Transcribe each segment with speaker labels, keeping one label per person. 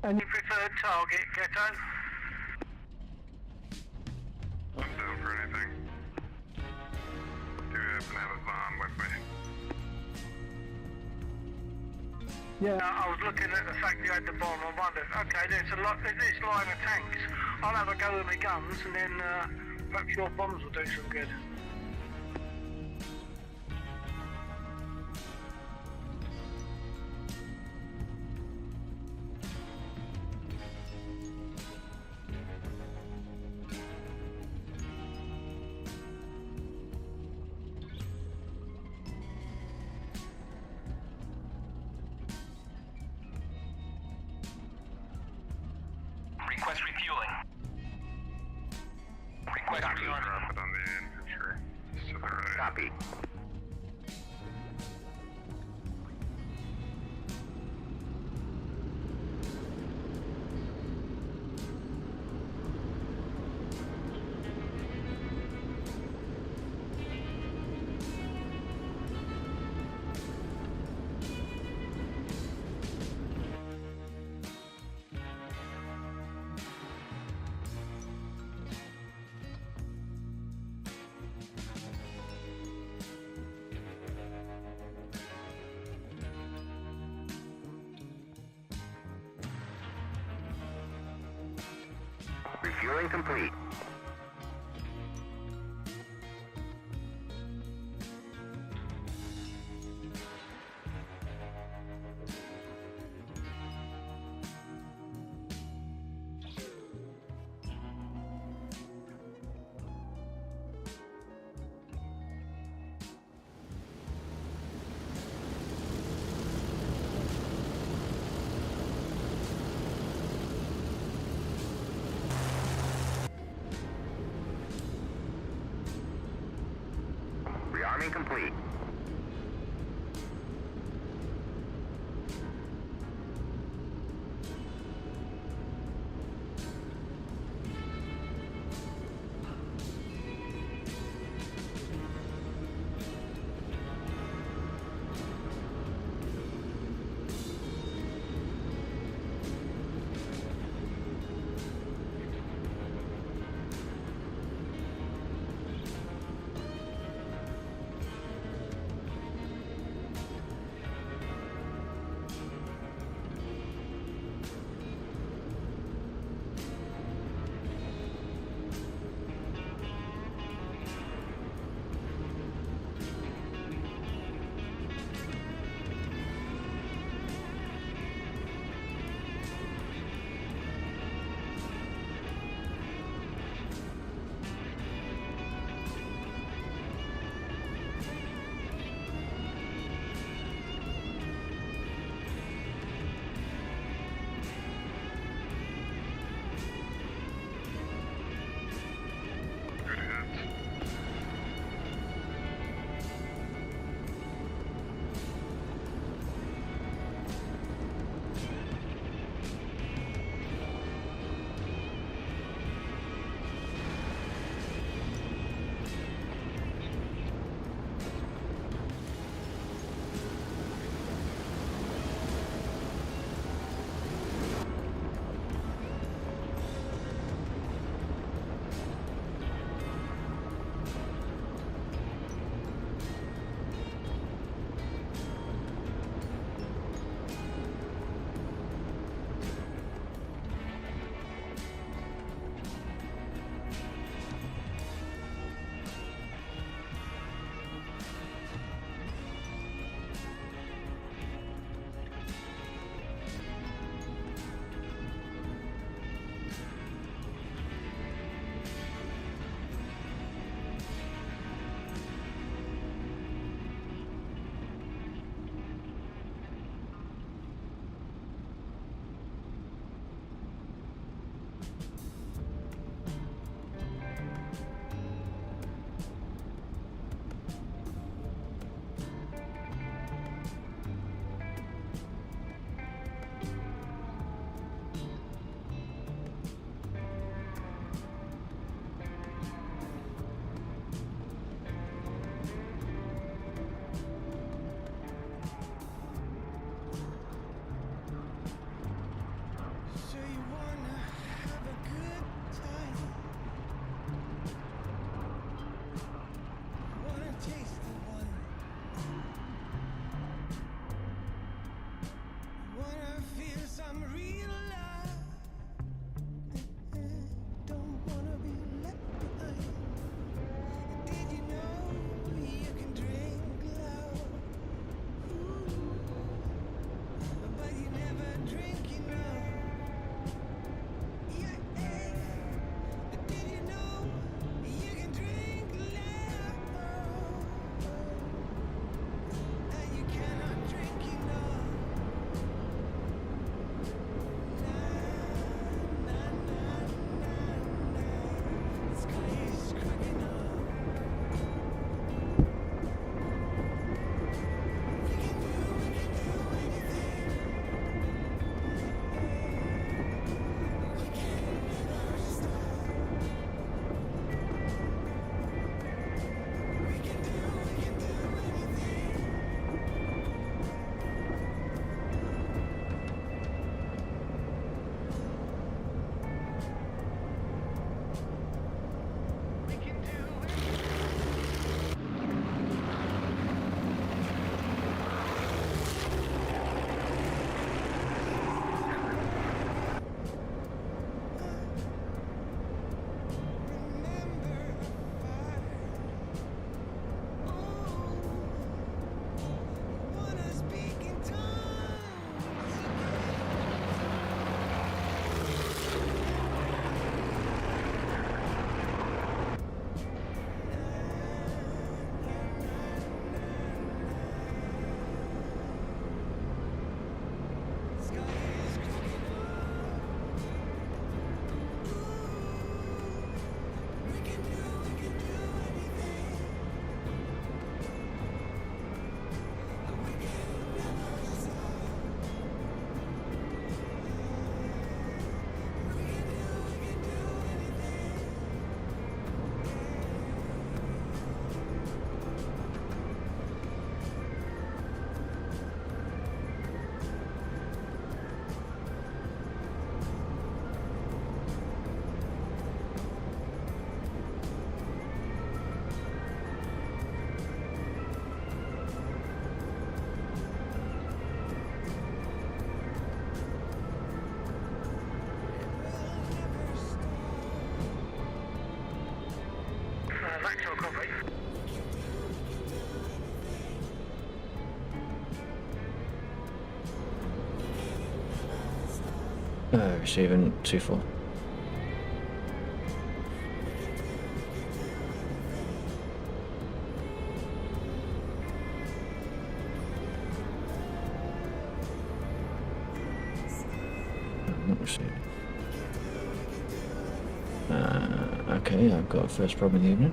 Speaker 1: Any preferred target, Ghetto?
Speaker 2: I'm down for anything. Do you happen to have a bomb with me?
Speaker 1: Yeah, I was looking at the fact you had the bomb. I wondered, okay, there's this line of tanks. I'll have a go with my guns, and then perhaps your bombs will do some good.
Speaker 3: Request refueling. Request refueling.
Speaker 2: Drop it on the infantry. Just to the right.
Speaker 3: Copy. Refueling complete. Rearming complete.
Speaker 1: Actual copy.
Speaker 4: Receiving 2-4. Not receiving. Okay, I've got a first problem in the evening.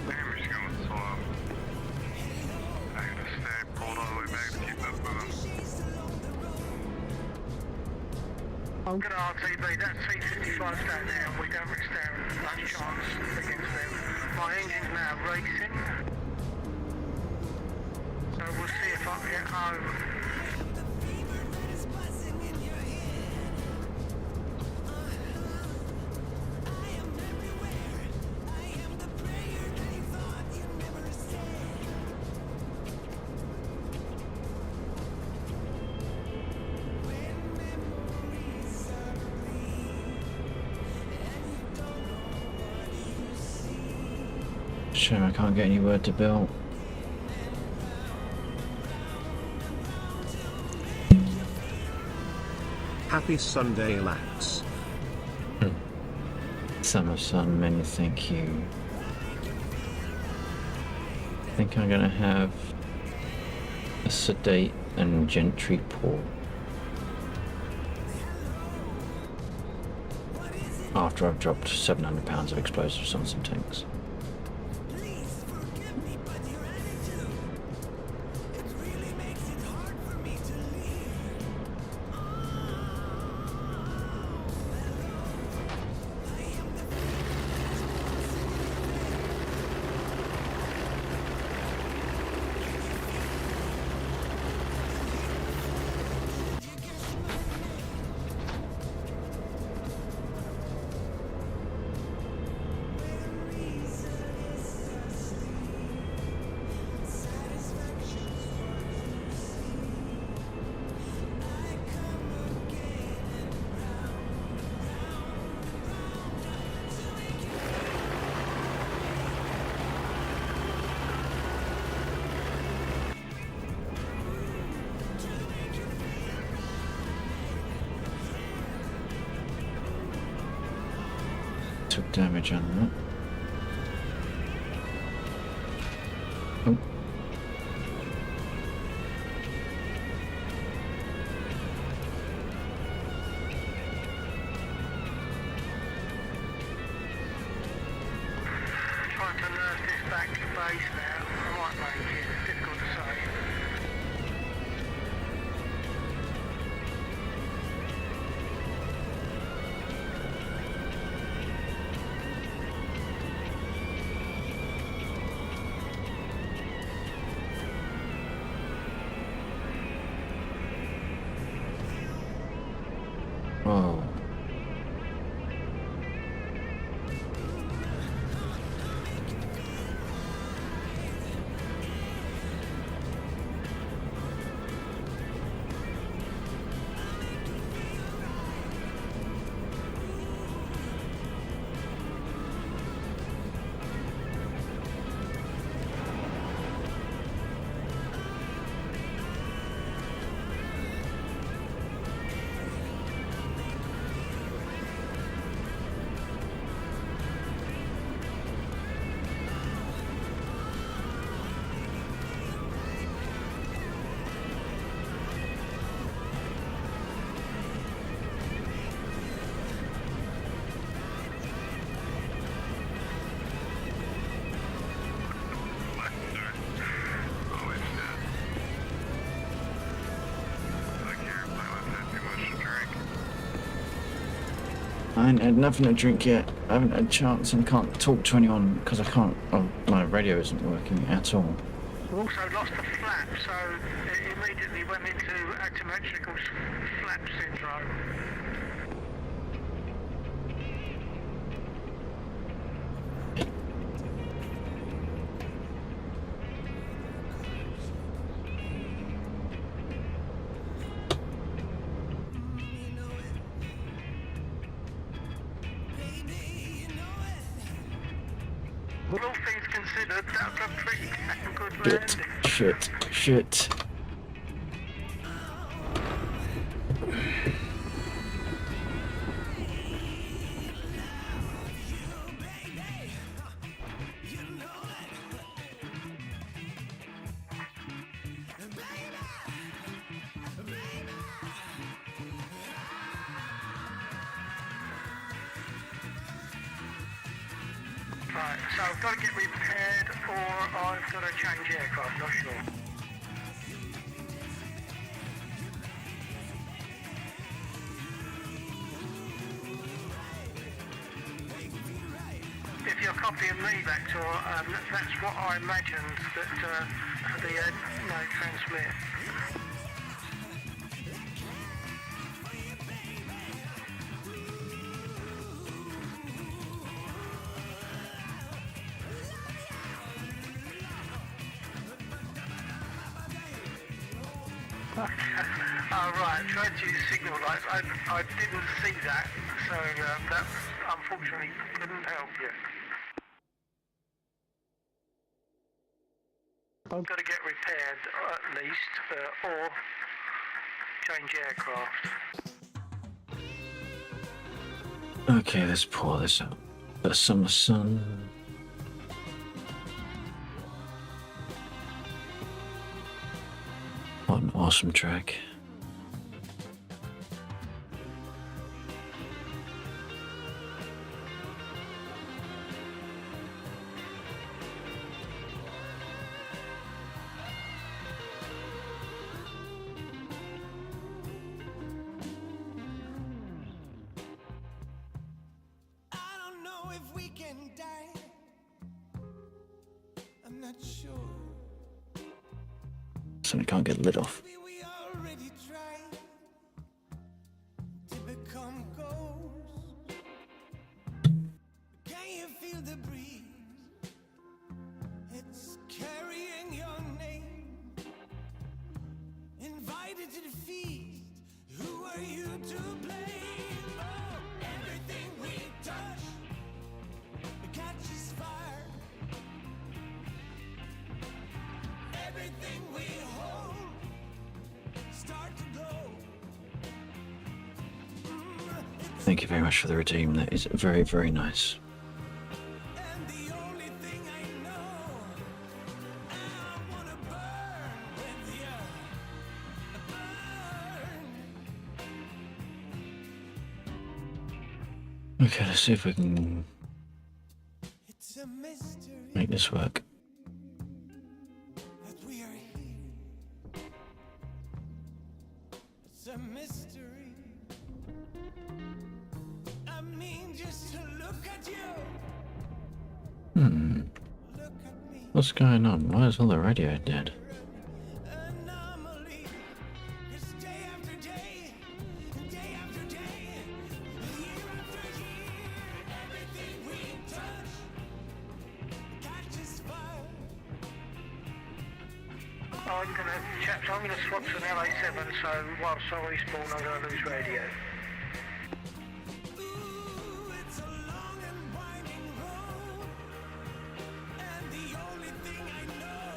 Speaker 2: Damn, he's going slow. I gotta stay pulled all the way back to keep up with him.
Speaker 1: I'm going to RTB, that C55's down there, and we don't stand no chance against them. My engine's now racing, so we'll see if I can get home.
Speaker 4: Shame I can't get any word to Bill.
Speaker 5: Happy Sunday, lads.
Speaker 4: Summer sun, many thank you. I think I'm gonna have a sedate and gentry pour after I've dropped 700 pounds of explosives on some tanks. Took damage on that. Oh.
Speaker 1: Trying to back to base now. I might make it. It's difficult to say.
Speaker 4: Whoa. I ain't had nothing to drink yet. I haven't had a chance and can't talk to anyone because I can't. Oh, my radio isn't working at all.
Speaker 1: We also lost the flap, so it immediately went into asymmetrical flap syndrome. Well, all things considered, that was a pretty good landing.
Speaker 4: Shit.
Speaker 1: Right, so I've got to get repaired or I've got to change aircraft, not sure. If you're copying me, Vector, that's what I imagined that the transmit. Oh, right, tried to use signal lights. I didn't see that, so that unfortunately couldn't help you. I've got to get repaired at least, or change aircraft.
Speaker 4: Okay, let's pour this out. The summer sun. What an awesome track.
Speaker 6: If we can die, I'm not sure.
Speaker 4: Something can't get lit off.
Speaker 6: Maybe we already tried to become ghosts. Can you feel the breeze? It's carrying your name. Invited to the feast. Who are you to blame? Oh, everything we touch catches fire. Everything we hold start to glow.
Speaker 4: Thank you very much for the redeem. That is very, very nice.
Speaker 6: And the only thing I know, I wanna burn with you. Burn.
Speaker 4: Okay, let's see if we can
Speaker 6: It's a mystery.
Speaker 4: make this work.
Speaker 6: that we are here. It's a mystery. I mean, just to look at you. Look at me.
Speaker 4: What's going on? Why is all the radio dead?
Speaker 6: Anomaly. 'Cause day after day, day after day, year after year, everything we touch catches fire.
Speaker 1: Chaps, I'm gonna swap to an LA7, so whilst I respawn, I'm gonna lose radio.
Speaker 6: Ooh, it's a long and winding road, and the only thing I know,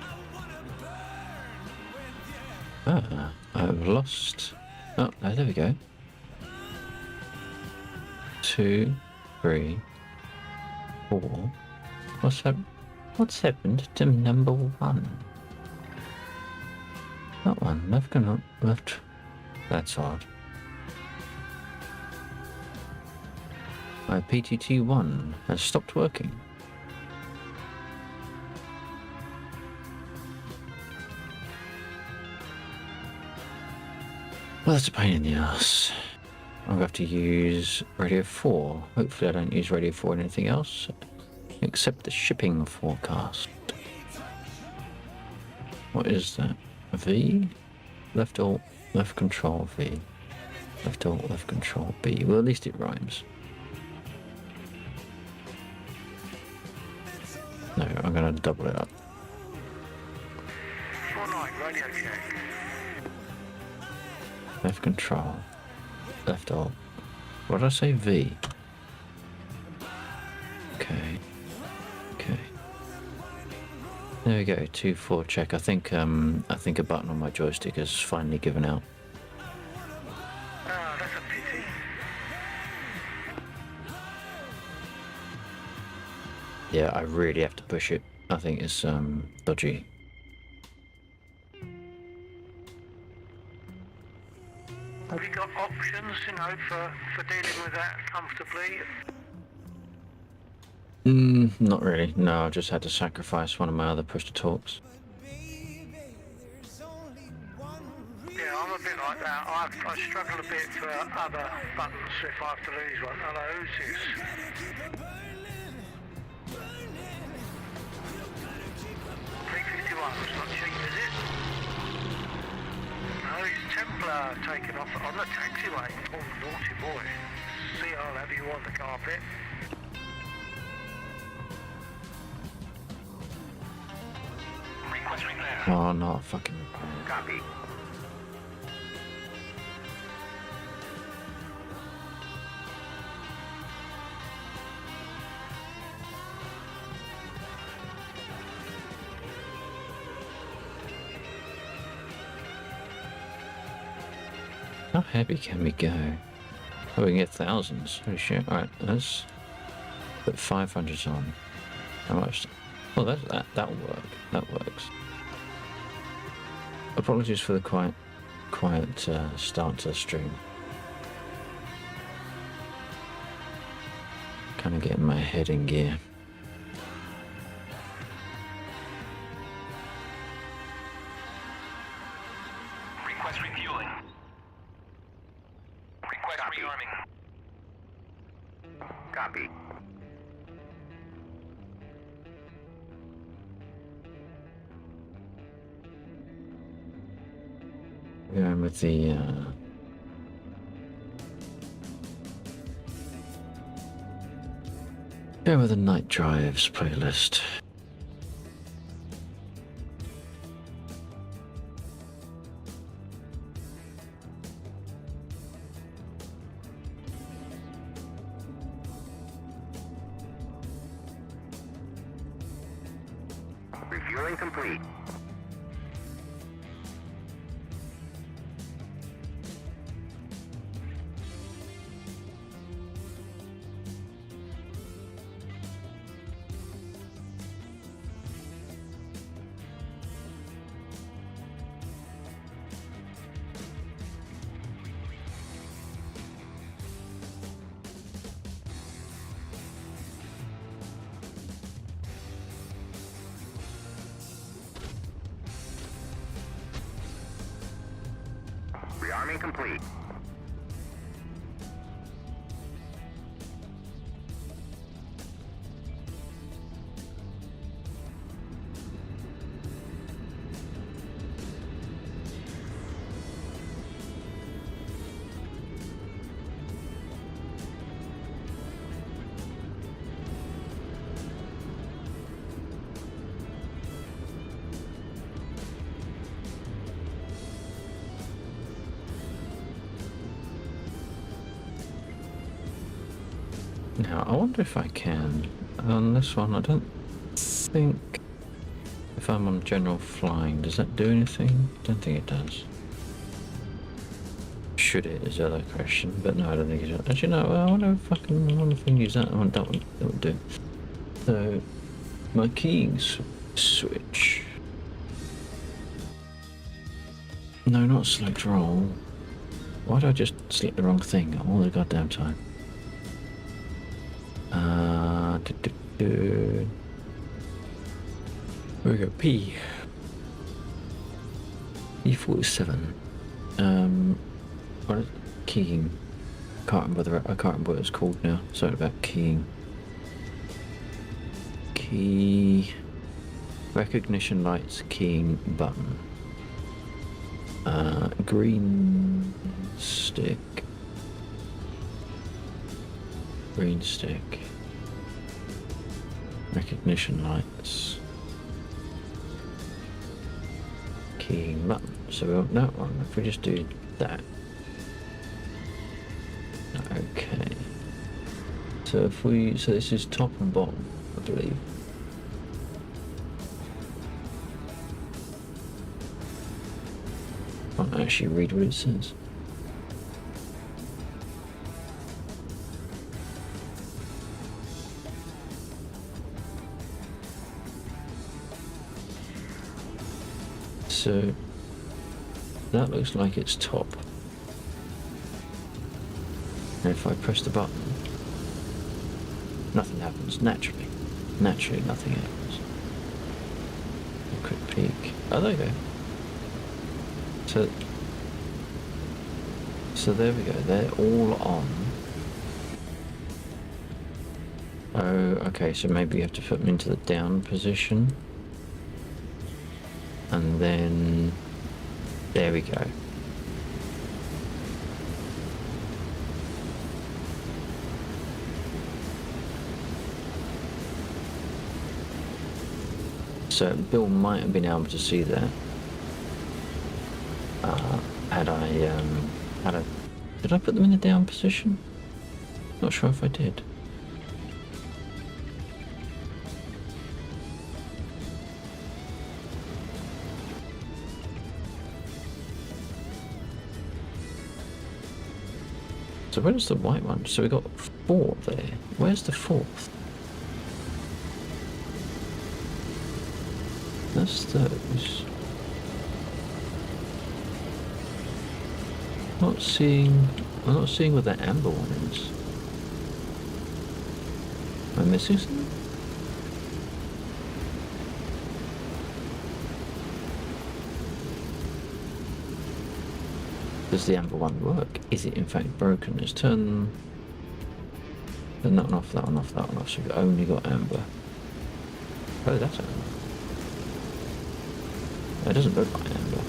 Speaker 6: I wanna burn with you.
Speaker 4: I've lost. Oh, there we go. 2, 3, 4. What's happened to number 1? That one, left. That's odd. My PTT1 has stopped working. Well, that's a pain in the ass. I'm going to have to use Radio 4. Hopefully I don't use Radio 4 in anything else, except the shipping forecast. What is that? V? Left alt, left control V. Left alt, left control B. Well, at least it rhymes. No, I'm going to double it up.
Speaker 1: 4-9, radio check.
Speaker 4: Left control. Left alt. What did I say? V. Okay. Okay. There we go. 2-4 check. I think a button on my joystick has finally given out.
Speaker 1: Ah, that's a pity.
Speaker 4: Yeah, I really have to push it. I think it's dodgy.
Speaker 1: Have you got options, for dealing with that comfortably?
Speaker 4: Not really. No, I just had to sacrifice one of my other push-to-talks.
Speaker 1: Yeah, I'm a bit like that. I struggle a bit for other buttons if I have to lose one. Hello, who's this? 351, it's not cheap, is it? No, it's Templar taking off on the taxiway. Oh, naughty boy. See, I'll have you on the carpet.
Speaker 3: Request repair.
Speaker 4: Oh, not fucking repair.
Speaker 3: Copy.
Speaker 4: How heavy can we go? Oh, we can get thousands. Holy shit. Alright, let's put 500s on. How much? Oh, that'll work. That works. Apologies for the quiet start to the stream. Kind of getting my head in gear.
Speaker 3: Request refueling. Request rearming. Copy.
Speaker 4: Going with the night drives playlist.
Speaker 3: Refueling complete. Refueling complete.
Speaker 4: Now, I wonder if I can. On this one, I don't think... If I'm on general flying, does that do anything? I don't think it does. Should it, is the other question. But no, I don't think it does. Actually, no, I wonder if I can use that. I want that one. That would do. So, my keying switch. No, not select roll. Why do I just select the wrong thing all the goddamn time? Where we go? P. E47. What is keying? I can't remember what it's called now. Sorry about keying. Key. Recognition lights keying button. Green stick. Green stick. Recognition lights. Keying button. So we want that one. If we just do that. Okay. So if we, so this is top and bottom, I believe. I can't actually read what it says. So that looks like it's top. And if I press the button, nothing happens naturally. Naturally, nothing happens. A quick peek. Oh, there you go. So there we go. They're all on. Oh, okay. So maybe you have to put them into the down position. And then, there we go. So Bill might have been able to see that. Did I put them in the down position? Not sure if I did. So where's the white one? So we got 4 there. Where's the 4th? That's those. I'm not seeing where that amber one is. Am I missing something? Does the amber one work? Is it in fact broken? Let's turn that one off, that one off, that one off. So we've only got amber. Oh, that's amber. It doesn't look like amber.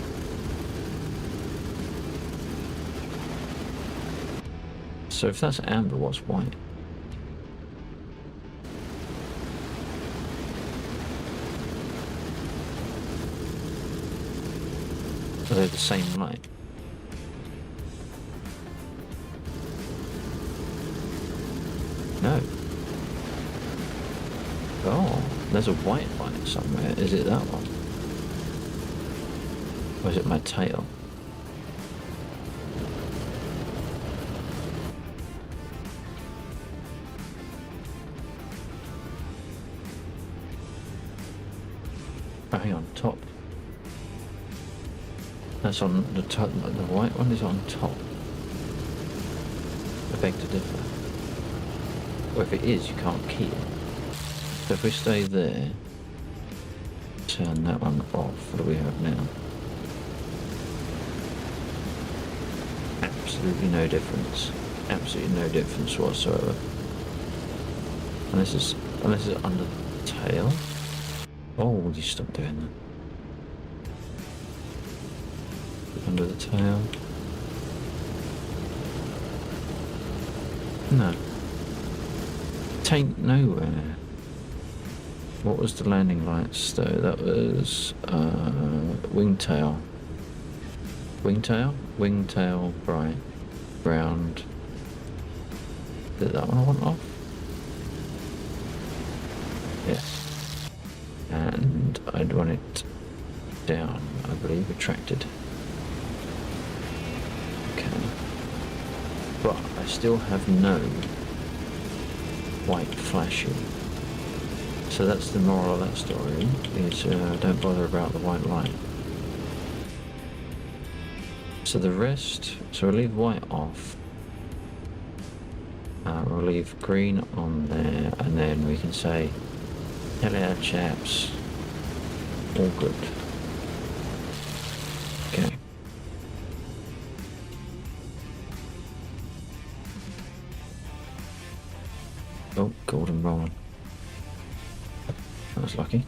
Speaker 4: So if that's amber, what's white? Are they the same light? No. Oh, there's a white light somewhere. Is it that one? Or is it my tail? Oh, hang on, top. That's on the top. The white one is on top. I beg to differ. Or if it is, you can't key it. So if we stay there, turn that one off. What do we have now? absolutely no difference. Absolutely no difference whatsoever. Unless it's under the tail. Oh, will you stop doing that? Under the tail. No. Taint nowhere. What was the landing lights though? That was wingtail. Wingtail? Wingtail bright. Ground. Did that one I want off? Yes. And I'd want it down, I believe, retracted. Okay. But I still have no white flashing. So that's the moral of that story, is don't bother about the white light. So the rest, so we'll leave white off. We'll leave green on there, and then we can say, hello chaps, all good. Okay. Oh, golden rolling. That was lucky.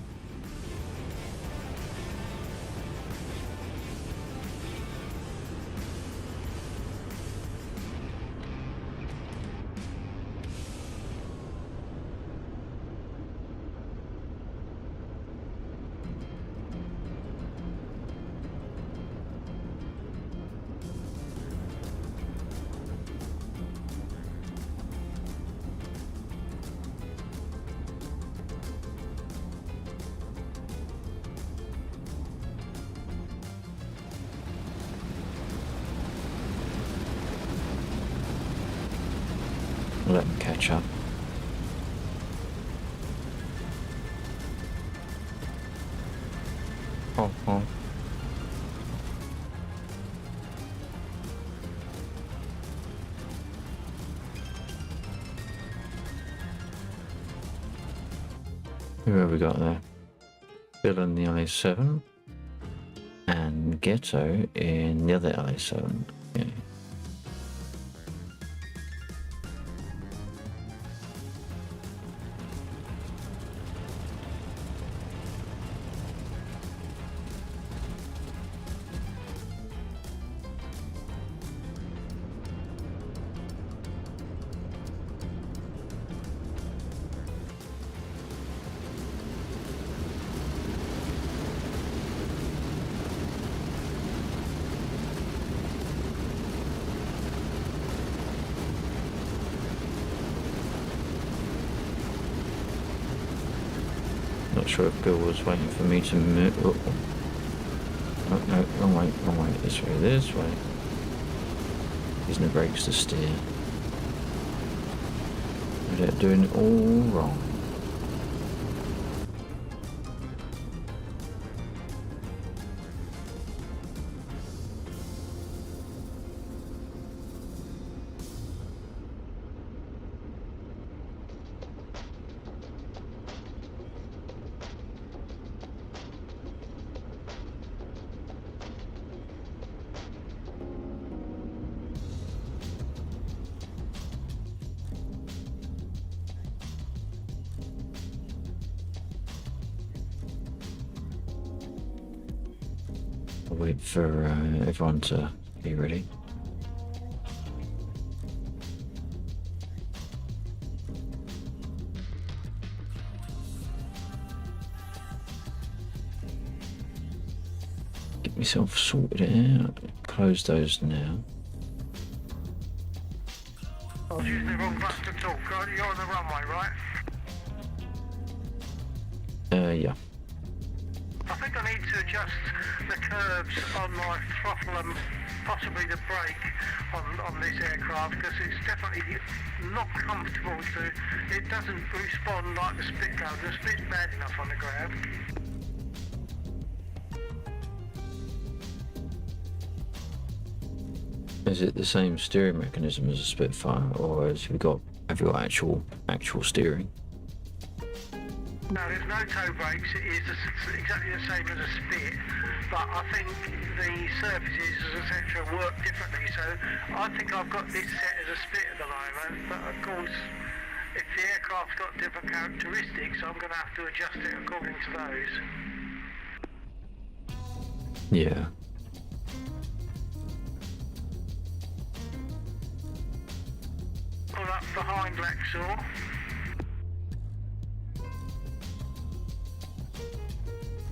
Speaker 4: Let them catch up. Oh, oh. Who have we got there? Bill in the LA7 and Ghetto in the other LA7. Okay. Not sure if Bill was waiting for me to move. Oh, no, wrong way, this way, this way. Using the brakes to steer. They're doing it all wrong. I'll wait for everyone to be ready. Get myself sorted out. Close those now.
Speaker 1: I was using the wrong button to talk. You're on the runway, right?
Speaker 4: Yeah.
Speaker 1: I think I need to adjust the curves on my throttle and possibly the brake on this aircraft, because it's definitely not comfortable to. It doesn't respond like the split goes. The split's bad enough on the ground.
Speaker 4: Is it the same steering mechanism as a Spitfire, or have you got actual steering?
Speaker 1: No, there's no toe brakes. It is exactly the same as a Spit, but I think the surfaces, etc., work differently. So I think I've got this set as a split at the moment, but of course, if the aircraft's got different characteristics, I'm going to have to adjust it according to those.
Speaker 4: Yeah.
Speaker 1: Pull up behind Laxor.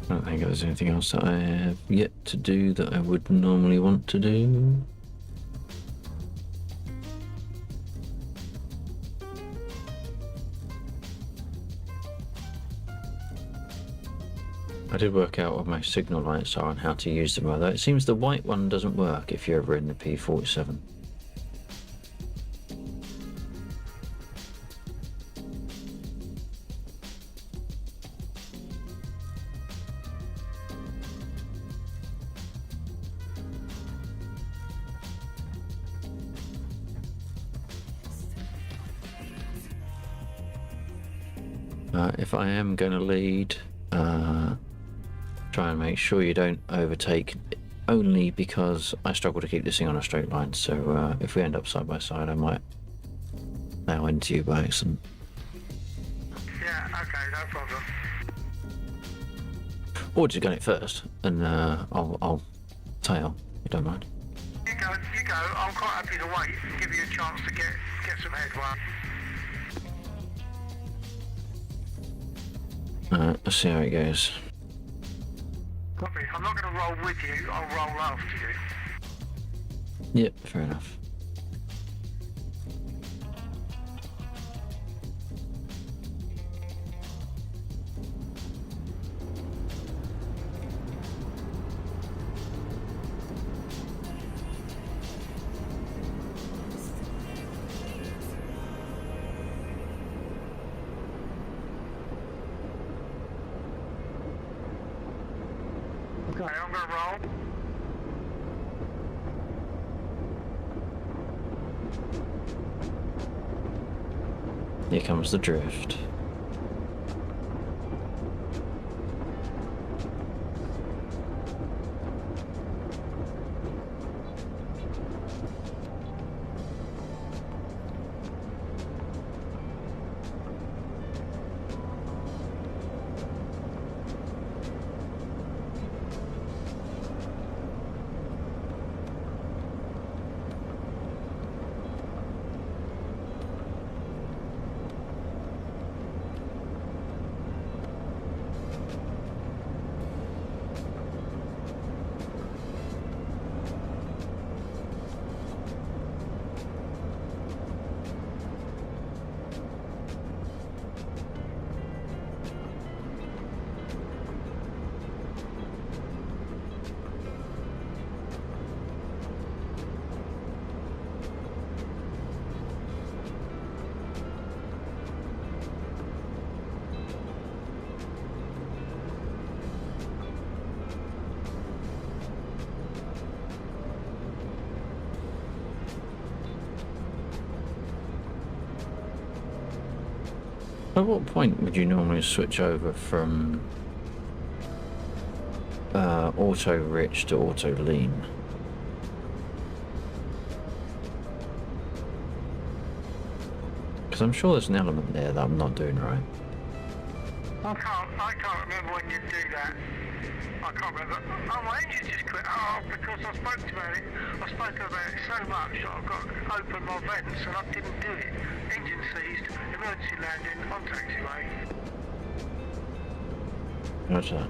Speaker 4: I don't think there's anything else that I have yet to do that I would normally want to do. I did work out what my signal lights are and how to use them, although it seems the white one doesn't work if you're ever in the P47. If I am going to lead, try and make sure you don't overtake, only because I struggle to keep this thing on a straight line. So if we end up side by side, I might plow into you by accident.
Speaker 1: Yeah, okay, no problem.
Speaker 4: Or just gun it first, and I'll tail. You don't mind?
Speaker 1: You go. I'm quite happy to wait and give you a chance to get some headway.
Speaker 4: Alright, let's see how it goes.
Speaker 1: Copy. I'm not going to roll with you. I'll roll after you.
Speaker 4: Yep, fair enough.
Speaker 1: Okay, I'm going to roll.
Speaker 4: Here comes the drift. At what point would you normally switch over from auto rich to auto lean? Because I'm sure there's an element there that I'm not doing right.
Speaker 1: I can't remember when you do that. I can't remember. Oh, my engine just quit. Oh, because I spoke about it. I spoke about it so much that I've got to open my vents and I didn't do it. Engine seized, emergency landing on taxiway.
Speaker 4: What's that?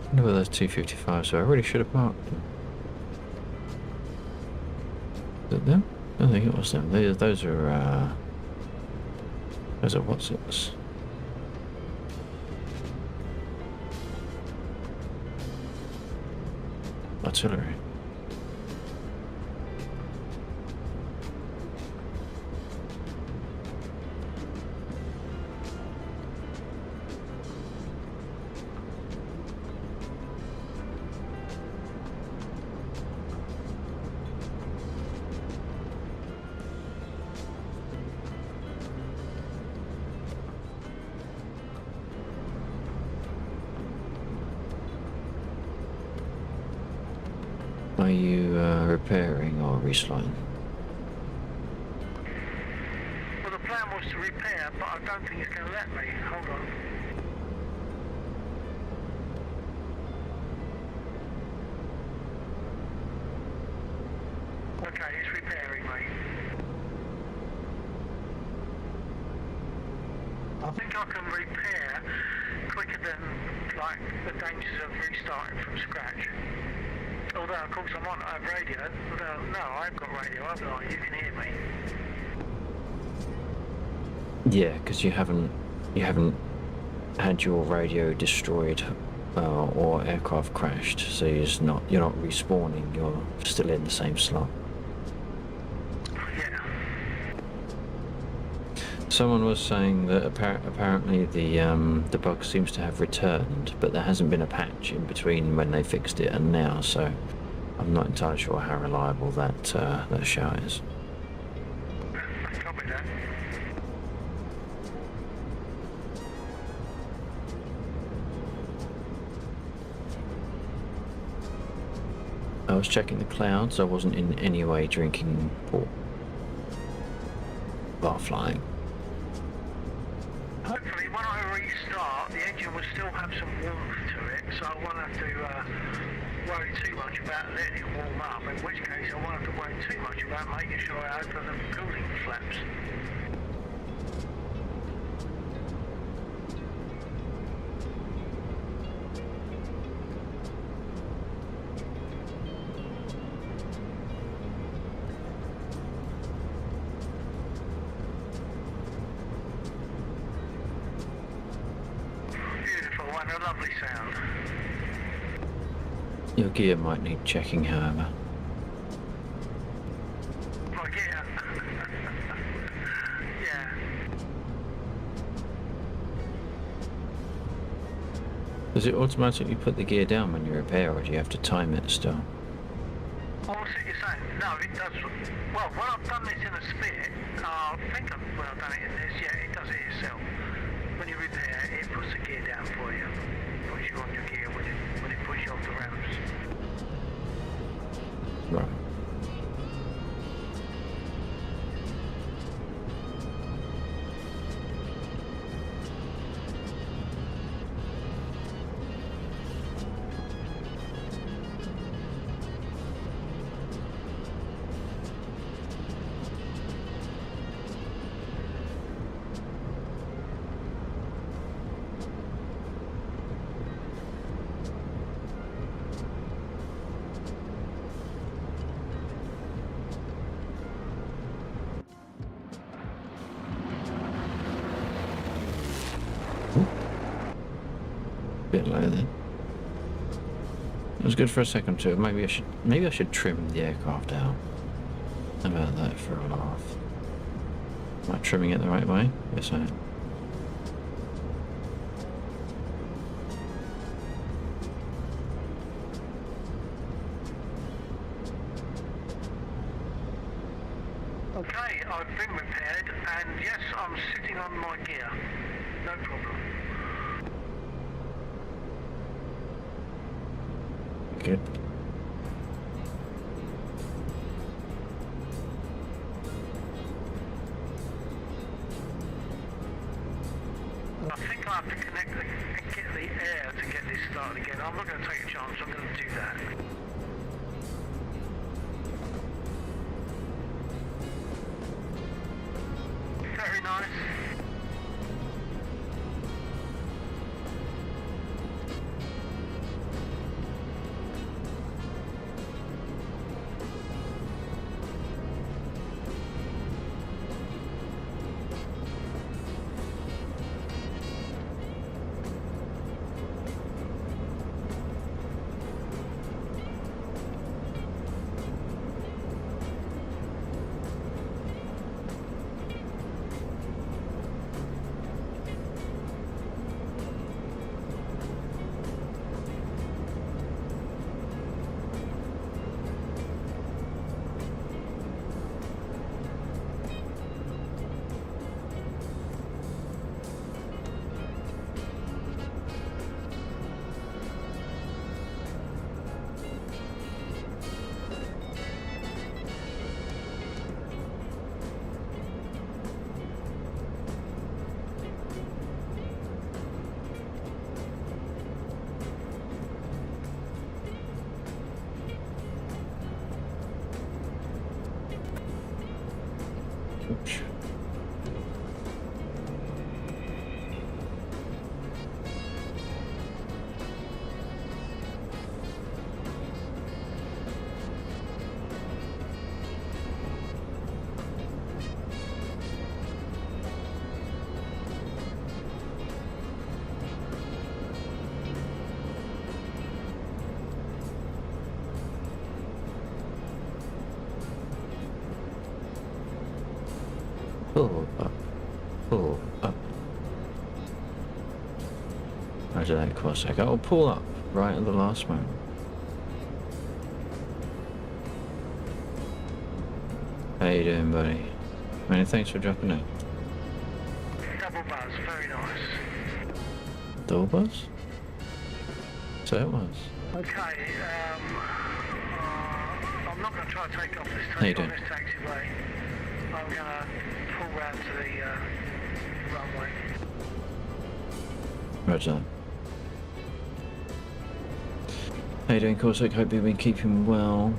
Speaker 4: I wonder where those 255s, so I really should have marked them. Is it them? I don't think it was them. Those are what's it? Artillery. you repairing or reslotting?
Speaker 1: Well, the plan was to repair, but I don't think it's going to let me. Hold on. Okay, it's repairing, mate. I think I can repair quicker than, like, the dangers of restarting from scratch. Although, of course, I might not have radio. Although, no, I've got radio, haven't I? You can hear me.
Speaker 4: Yeah, because you haven't had your radio destroyed or aircraft crashed, so you're not respawning. You're still in the same slot.
Speaker 1: Yeah.
Speaker 4: Someone was saying that apparently the bug seems to have returned, but there hasn't been a patch in between when they fixed it and now. So I'm not entirely sure how reliable that shout is.
Speaker 1: Copy that.
Speaker 4: I was checking the clouds. I wasn't in any way drinking port while flying.
Speaker 1: Hopefully, when I restart, the engine will still have some warmth to it, so I won't have to worry too much about letting it warm up, in which case I won't have to worry too much about making sure I open the cooling flaps. Beautiful, and a lovely sound.
Speaker 4: Your gear might need checking, however.
Speaker 1: Oh, yeah. Yeah.
Speaker 4: Does it automatically put the gear down when you repair, or do you have to time it still?
Speaker 1: Oh, what's it you're saying? No, it does. Well, when I've done this in a spit, I think when I've done it in this, yeah, it does it itself. When you repair, it puts the gear down for you. Puts you on your gear when it puts you off the ramps.
Speaker 4: Right. Bit low then. It was good for a second too. Maybe I should trim the aircraft out. How about that for a laugh? Am I trimming it the right way? Yes, I am.
Speaker 1: Okay, I've been repaired, and yes, I'm sitting on my gear. No problem.
Speaker 4: Good.
Speaker 1: I think I have to connect and get the air to get this started again. I'm not going to take a chance, I'm going to do that. Very nice.
Speaker 4: Roger that, Corsac. I'll pull up right at the last moment. How you doing, buddy? Many thanks for dropping in.
Speaker 1: Double buzz, very nice.
Speaker 4: Double buzz? So it was.
Speaker 1: Okay, I'm not going to try to take off this
Speaker 4: How you
Speaker 1: tape on
Speaker 4: doing?
Speaker 1: this taxiway. I'm going to pull round to the runway.
Speaker 4: Roger that. How you doing, Corsac? Hope you've been keeping well.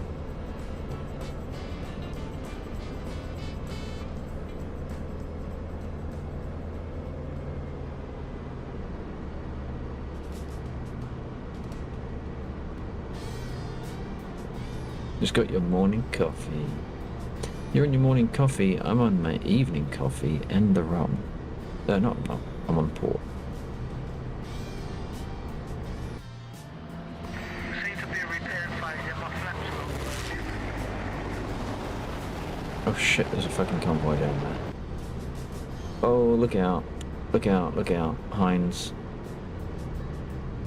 Speaker 4: Just got your morning coffee. You're on your morning coffee. I'm on my evening coffee and the rum. Not rum. I'm on port.
Speaker 1: Seems to be a repair failure. My flaps are not working.
Speaker 4: Oh shit, there's a fucking convoy down there. Oh, look out. Look out, look out. Heinz.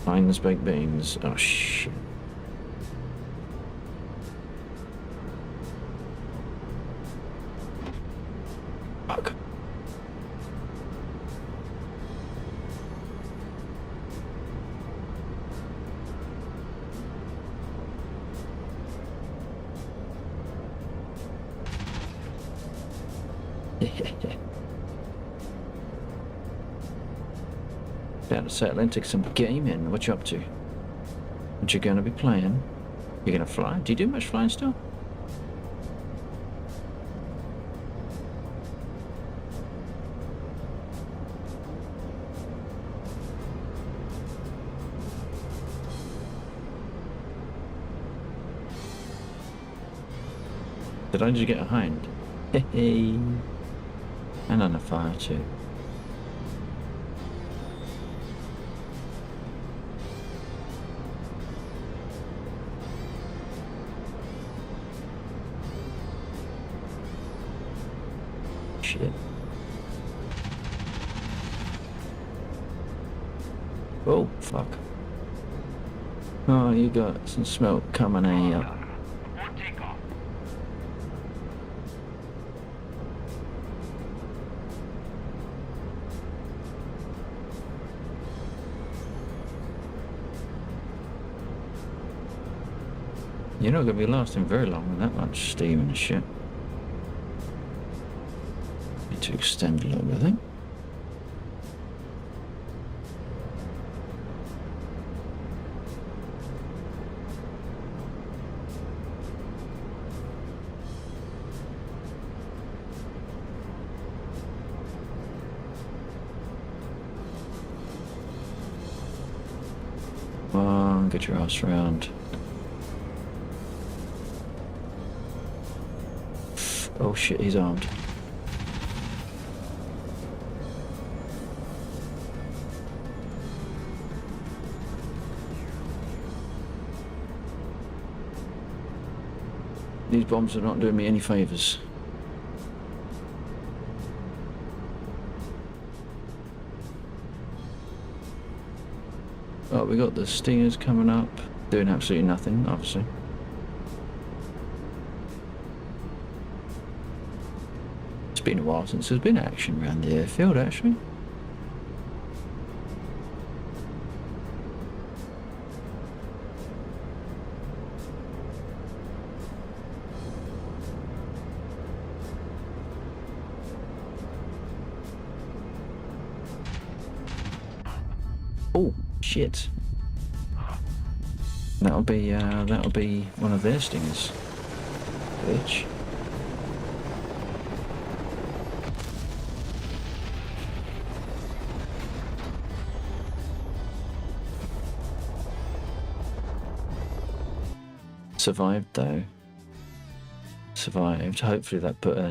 Speaker 4: Heinz baked beans. Oh shit. Fuck. Down to settle in, take some gaming. What you up to? What you gonna be playing? You gonna fly? Do you do much flying still? Did I just get a hind? Hey, and on a fire too. Shit. Oh, fuck. Oh, you got some smoke coming out. You're not going to be lasting very long with that much steam and shit. Need to extend a little bit, I think. Come on, get your ass around. Oh shit, he's armed. These bombs are not doing me any favours. Oh, we got the Stingers coming up, doing absolutely nothing, obviously. It's been a while since there's been action around the airfield, actually. Oh shit! That'll be one of their Stingers, bitch. Survived though. Survived. Hopefully that put a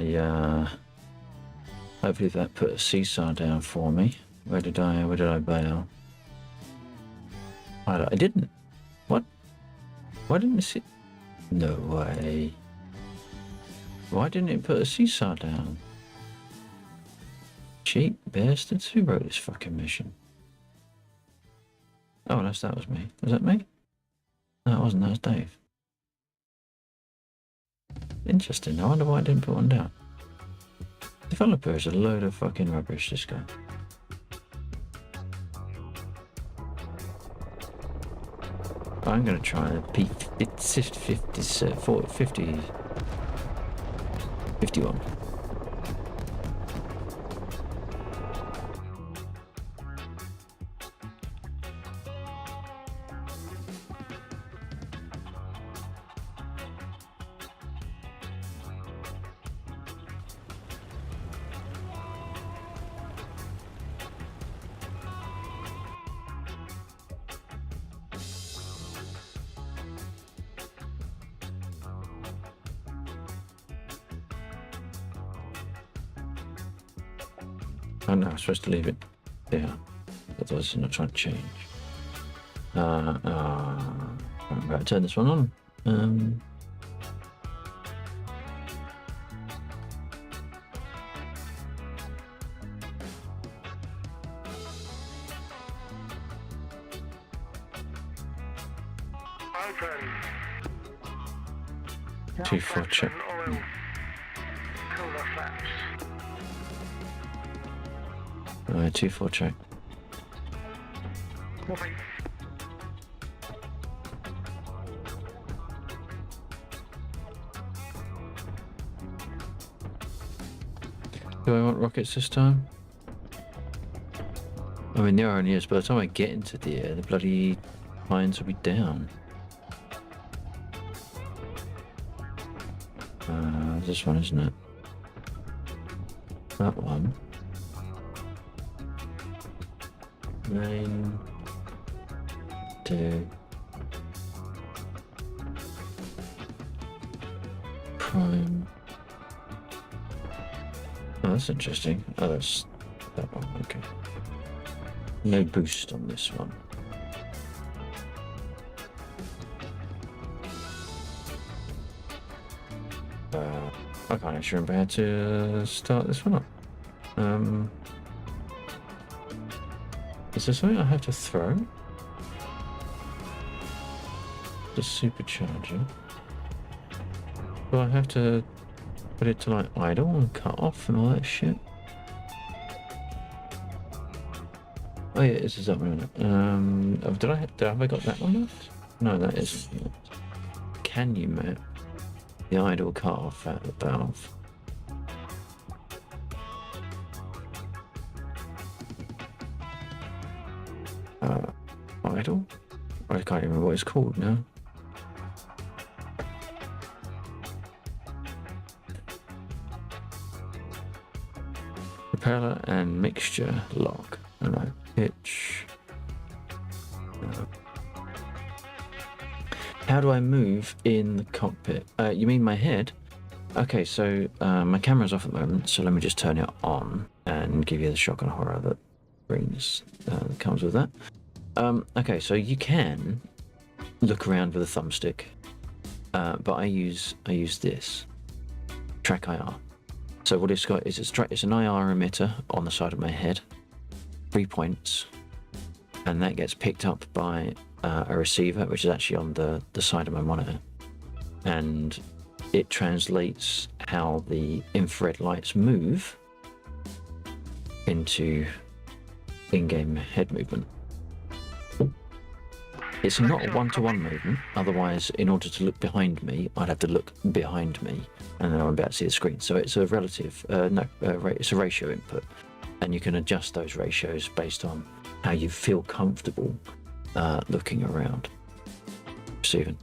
Speaker 4: CSAR down for me. Where did I bail? I didn't. What? Why didn't it see? No way. Why didn't it put a CSAR down? Cheap bastards. Who wrote this fucking mission? Oh, that was me. Was that me? No, it wasn't. That was Dave. Interesting. I wonder why I didn't put one down. Developer is a load of fucking rubbish, this guy. I'm going to try a P50, 51. Oh no, I'm supposed to leave it there. Otherwise it's not trying to change. I'm about to turn this one on.
Speaker 1: Open.
Speaker 4: 2-4 check.
Speaker 1: Oil cooler flaps.
Speaker 4: 2-4 check.
Speaker 1: Copy.
Speaker 4: Do I want rockets this time? I mean, there are only is, by the time I get into the air, the bloody lines will be down. This one, isn't it? That one. 9, 2, prime. Oh, that's interesting. Oh, that's that one. Okay. No boost on this one. I can't actually remember how to start this one up. Is there something I have to throw? The supercharger. Do I have to put it to like idle and cut off and all that shit? Oh yeah, this is that one. Have I got that one left? No, that isn't yet. Can you map the idle cut off at the valve? Idle? I can't even remember what it's called now. Propeller and mixture lock. I don't know. Pitch. How do I move in the cockpit? You mean my head? Okay, so my camera's off at the moment, so let me just turn it on and give you the shock and horror that that comes with that. Okay, so you can look around with a thumbstick, but I use this track IR. So what it's got is it's an IR emitter on the side of my head, 3 points, and that gets picked up by a receiver, which is actually on the side of my monitor, and it translates how the infrared lights move into in-game head movement. It's not a one-to-one movement, otherwise in order to look behind me, I'd have to look behind me and then I won't be able to see the screen. So it's a relative, it's a ratio input, and you can adjust those ratios based on how you feel comfortable looking around. Stephen.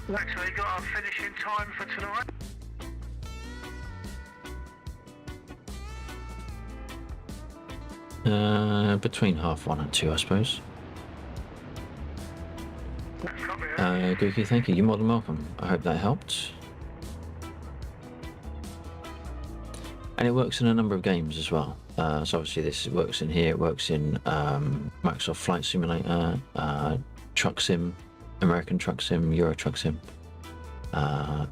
Speaker 1: Lex, we got our finishing time for tonight.
Speaker 4: Between 1:30 and 2, I suppose. Gookie, thank you. You're more than welcome. I hope that helped. And it works in a number of games as well. So obviously this works in here. It works in Microsoft Flight Simulator, Truck Sim, American Truck Sim, Euro Truck Sim.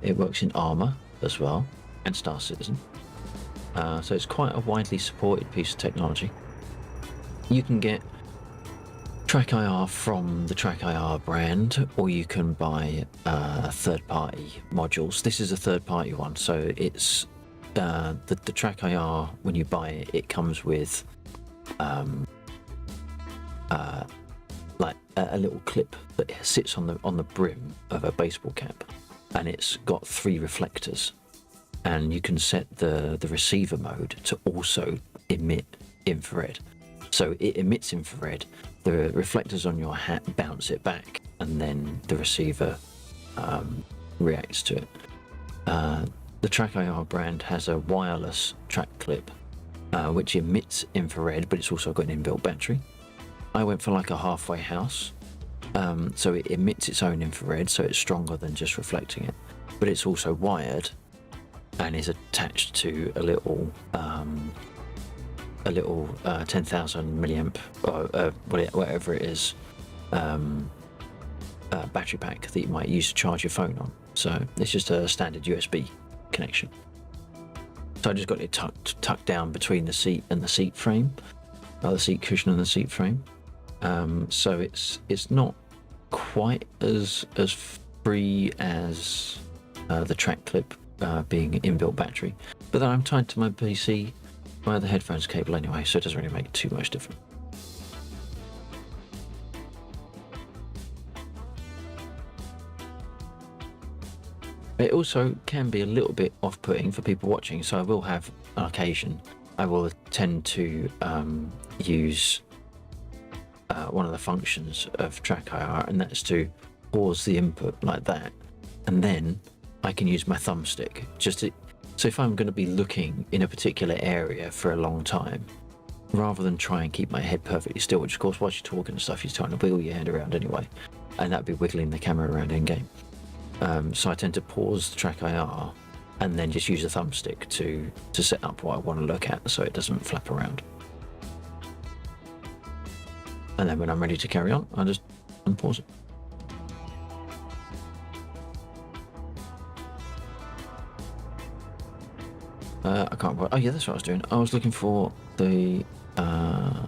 Speaker 4: It works in Armour as well, and Star Citizen. So it's quite a widely supported piece of technology. you can get Track IR from the Track IR brand, or you can buy third-party modules. This is a third-party one, so it's the Track IR. When you buy it, it comes with like a little clip that sits on the brim of a baseball cap, and it's got 3 reflectors, and you can set the receiver mode to also emit infrared. So it emits infrared, the reflectors on your hat bounce it back, and then the receiver reacts to it. The Track IR brand has a wireless track clip which emits infrared, but it's also got an inbuilt battery. I went for like a halfway house, so it emits its own infrared, so it's stronger than just reflecting it, but it's also wired and is attached to a little 10,000 milliamp or whatever it is battery pack that you might use to charge your phone on. So it's just a standard USB connection. So I just got it tucked down between the seat and the seat frame, the seat cushion and the seat frame. So it's not quite as free as the track clip being inbuilt battery, but then I'm tied to my PC via the headphones cable anyway, so it doesn't really make too much difference. It also can be a little bit off-putting for people watching, so I will have an occasion. I will tend to use one of the functions of Track IR, and that's to pause the input like that, and then I can use my thumbstick so if I'm going to be looking in a particular area for a long time, rather than try and keep my head perfectly still, which of course whilst you're talking and stuff, you're trying to wiggle your head around anyway, and that'd be wiggling the camera around in game. So I tend to pause the Track IR and then just use a thumbstick to set up what I want to look at, so it doesn't flap around. And then when I'm ready to carry on, I just unpause it. I can't. Oh yeah, that's what I was doing. I was looking for the. I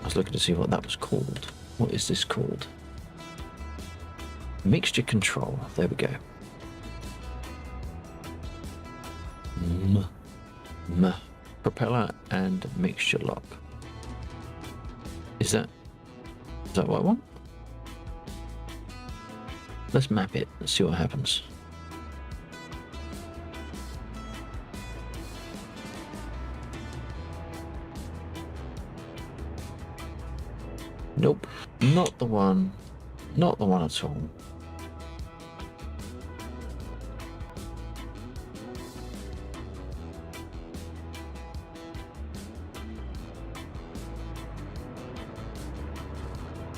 Speaker 4: was looking to see what that was called. What is this called? Mixture control. There we go. Propeller and mixture lock. Is that what I want? Let's map it and see what happens. Nope, not the one. Not the one at all.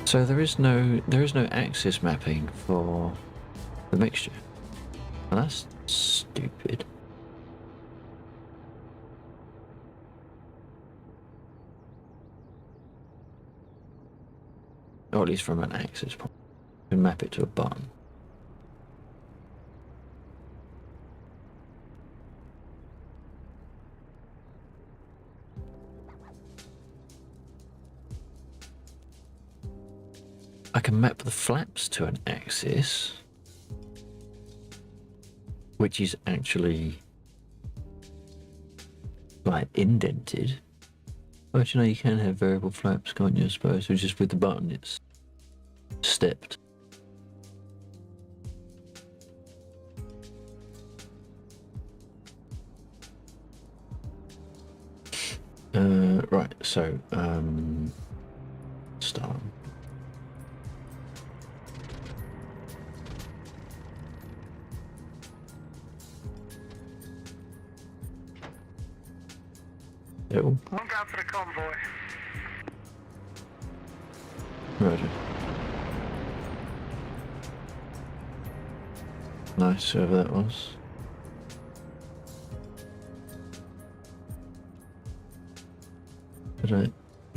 Speaker 4: So there is no axis mapping for the mixture. Well, that's stupid. Or at least from an axis point. You can map it to a button. I can map the flaps to an axis, which is actually like indented. But you know, you can have variable flaps, can't you? I suppose, so just with the button, it's stepped. Right. So, start.
Speaker 1: I'm going for the convoy.
Speaker 4: Roger. Nice, whoever that was. Did I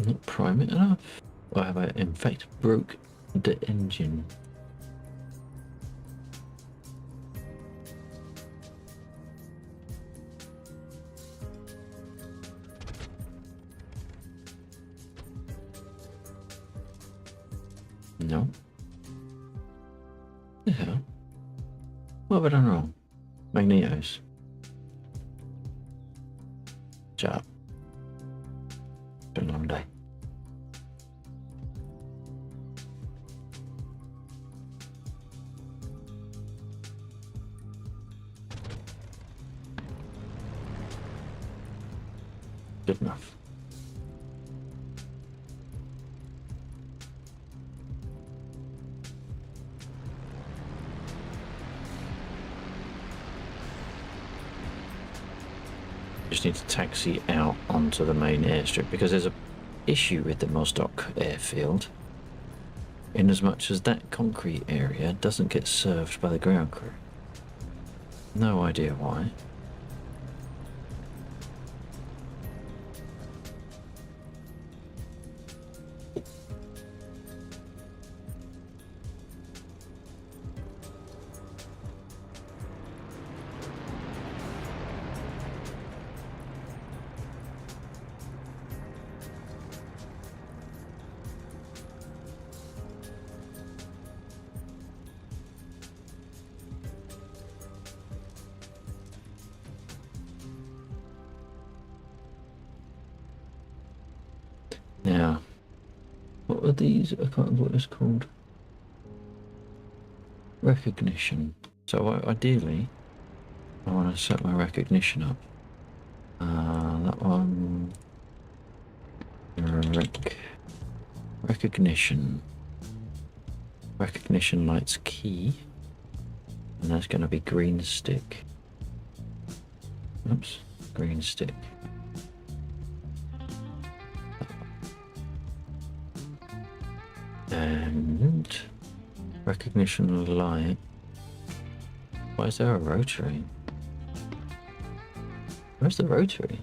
Speaker 4: not prime it enough? Or have I in fact broke the engine? No. The hell? What have I done wrong? Magnetos. Job. Been a long day. Good enough. Just need to taxi out onto the main airstrip because there's a issue with the Mosdock airfield in as much as that concrete area doesn't get served by the ground crew. No idea why. Now, what are these? I can't remember what it's called. Recognition. So ideally, I want to set my recognition up. That one. Recognition. Recognition lights key. And that's going to be green stick. Oops, green stick. And recognition light. Why is there a rotary? Where's the rotary?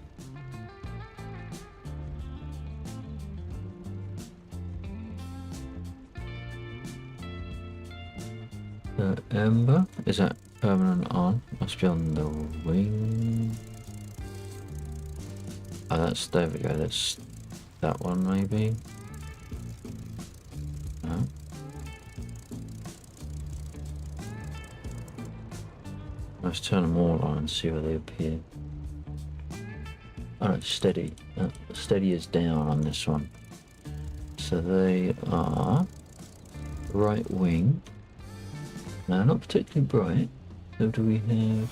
Speaker 4: The ember, is that permanent on? Must be on the wing. Oh, that's, there we go, that's that one maybe. No. Let's turn them all on and see where they appear. Oh, it's steady. Steady is down on this one. So they are right wing. No, not particularly bright. So do we have...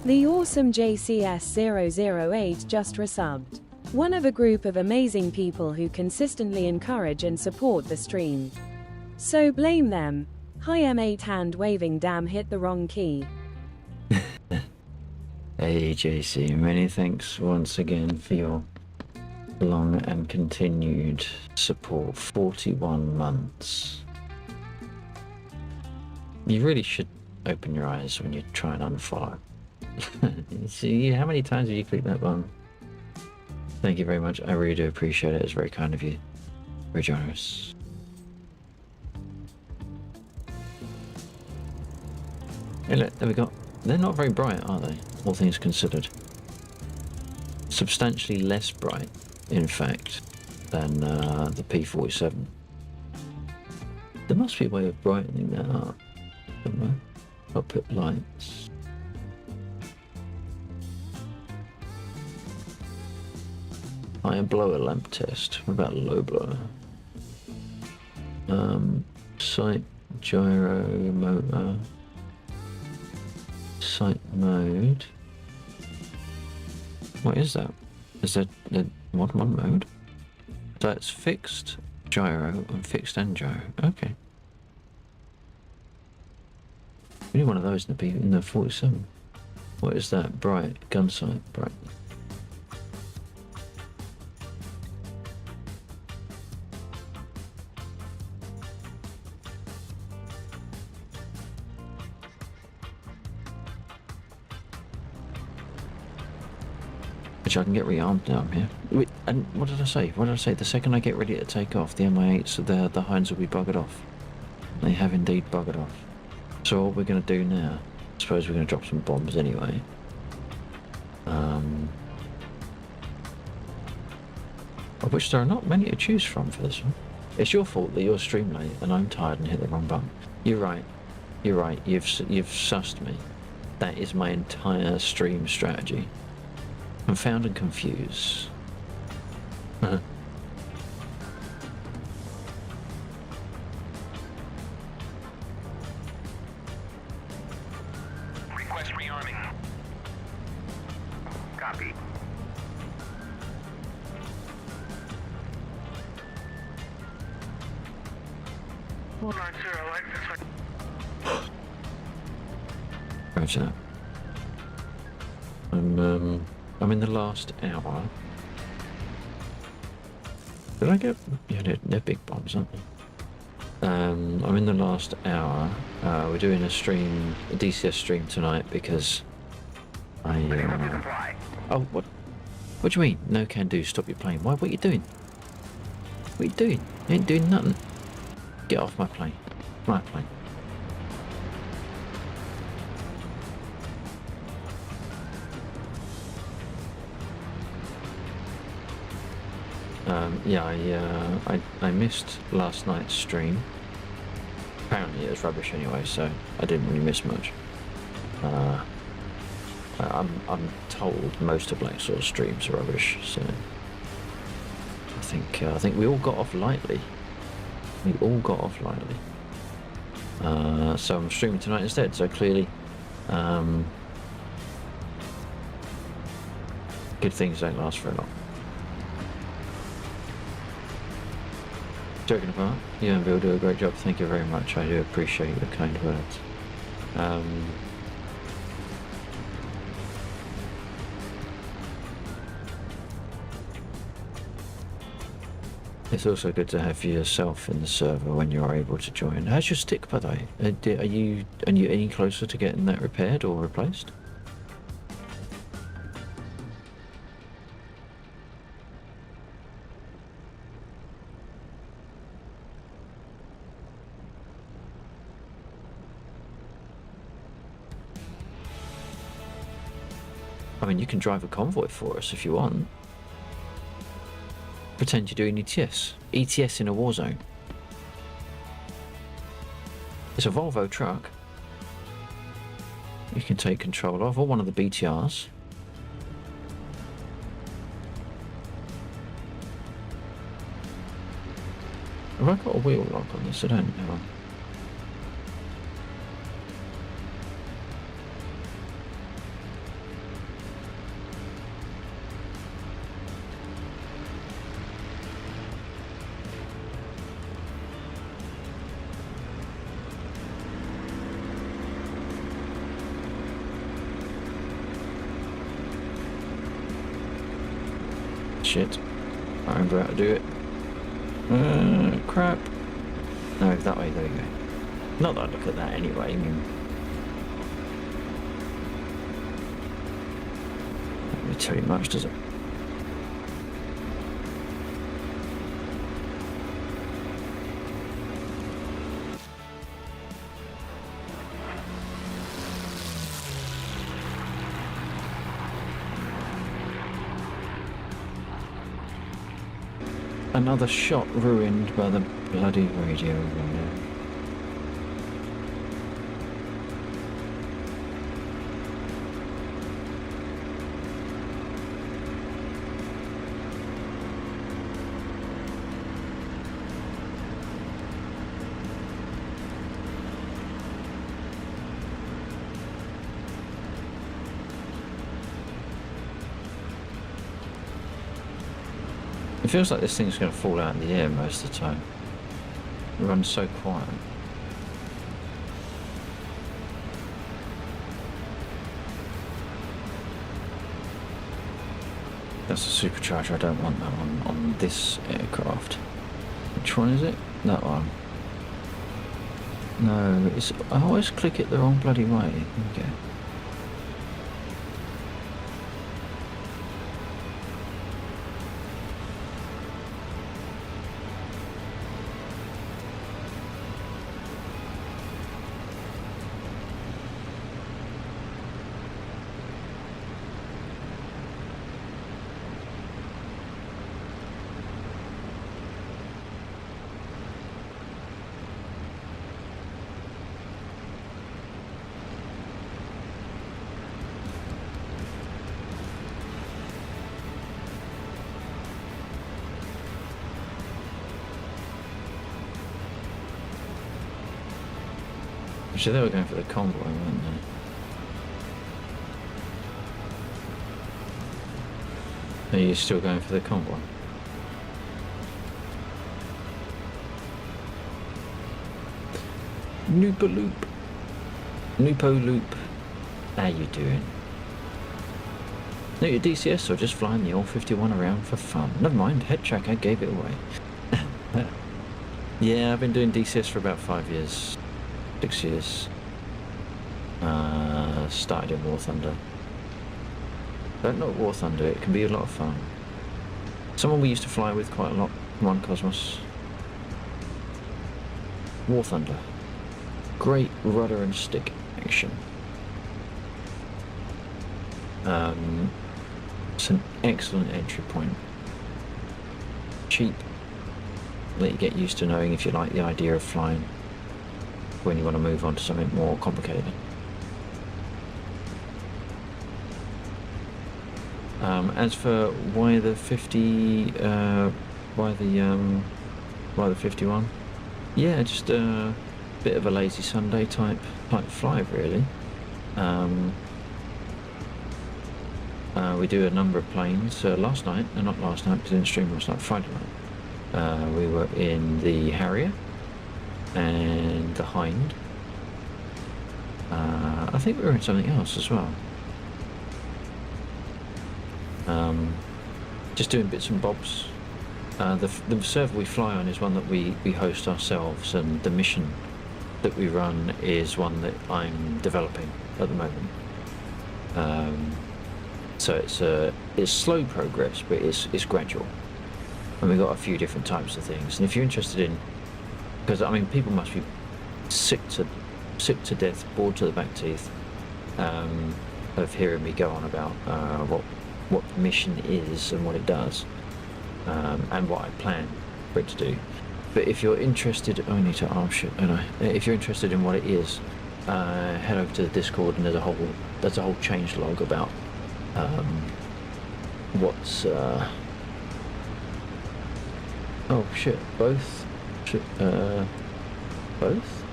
Speaker 7: The awesome JCS008 just resubbed. One of a group of amazing people who consistently encourage and support the stream. So blame them. Hi M8 hand waving, damn, hit the wrong key.
Speaker 4: Hey JC, many thanks once again for your long and continued support. 41 months. You really should open your eyes when you try and unfollow. See, how many times have you clicked that button? Thank you very much. I really do appreciate it. It's very kind of you. Very generous. Hey, look, there we go. They're not very bright, are they? All things considered. Substantially less bright, in fact, than the P47. There must be a way of brightening that up. Somewhere. I'll put lights. High blower lamp test. What about low blower? Sight gyro motor. Sight mode. What is that? Is that the mod mode? So it's fixed gyro and fixed and gyro. Okay. We need one of those in the 47. What is that? Bright gun sight bright. Which I can get rearmed now, yeah. And what did I say? What did I say? The second I get ready to take off, the MI8s, the Hinds will be buggered off. They have indeed buggered off. So what we're going to do now, I suppose we're going to drop some bombs anyway. Of which there are not many to choose from for this one. It's your fault that you're stream late and I'm tired and hit the wrong button. You're right. You're right. You've sussed me. That is my entire stream strategy. Confound and confuse.
Speaker 3: Request rearming. Copy.
Speaker 1: One 908 for
Speaker 4: Roger that. I'm in the last hour. Did I get? Yeah, they're big bombs, aren't they? I'm in the last hour. We're doing a stream, a DCS stream tonight because I.
Speaker 3: Comply.
Speaker 4: Oh, what? What do you mean? No can do. Stop your plane. Why? What are you doing? What are you doing? You ain't doing nothing. Get off my plane. My plane. Yeah, I missed last night's stream. Apparently it was rubbish anyway, so I didn't really miss much. I'm told most of Black Sword's streams are rubbish, so I think we all got off lightly. We all got off lightly. So I'm streaming tonight instead. So clearly, good things don't last very long. Joking apart, you and Bill do a great job. Thank you very much. I do appreciate your kind words. It's also good to have yourself in the server when you are able to join. How's your stick, by the way? Are you any closer to getting that repaired or replaced? I mean, you can drive a convoy for us if you want. Pretend you're doing ETS. ETS in a war zone. It's a Volvo truck. You can take control of, or one of the BTRs. Have I got a wheel lock on this? I don't know. Shit. I remember how to do it. Crap. No, that way, there you go. Not that I look at that anyway, I mean... Doesn't really tell you much, does it? Another shot ruined by the bloody radio window. It feels like this thing's going to fall out in the air most of the time. It runs so quiet. That's a supercharger. I don't want that one on this aircraft. Which one is it? That one. No, it's. I always click it the wrong bloody way. Okay. Actually, they were going for the convoy, weren't they? Are you still going for the convoy? Noopaloop. Noopaloop. How you doing? No, your DCS or just flying the all-51 around for fun? Never mind, head track, I gave it away. Yeah, I've been doing DCS for about 5 years. 6 years. Started in War Thunder. Don't know War Thunder, it can be a lot of fun. Someone we used to fly with quite a lot. Come on, Cosmos. War Thunder. Great rudder and stick action. It's an excellent entry point. Cheap. Let you get used to knowing if you like the idea of flying when you want to move on to something more complicated. As for why the 50, why the 51? Yeah, just a bit of a lazy Sunday type fly, really. We do a number of planes. Last night, not last night, because I didn't stream last night, Friday night. We were in the Harrier and the Hind. I think we were in something else as well. Just doing bits and bobs. The server we fly on is one that we host ourselves, and the mission that we run is one that I'm developing at the moment. So it's slow progress, but it's gradual. And we've got a few different types of things. And if you're interested in, because I mean, people must be sick to death, bored to the back teeth, of hearing me go on about what the mission is and what it does, and what I plan for it to do. But if you're interested, I need to arm shit, don't I? If you're interested in what it is, head over to the Discord, and there's a whole change log about what's oh shit, both both?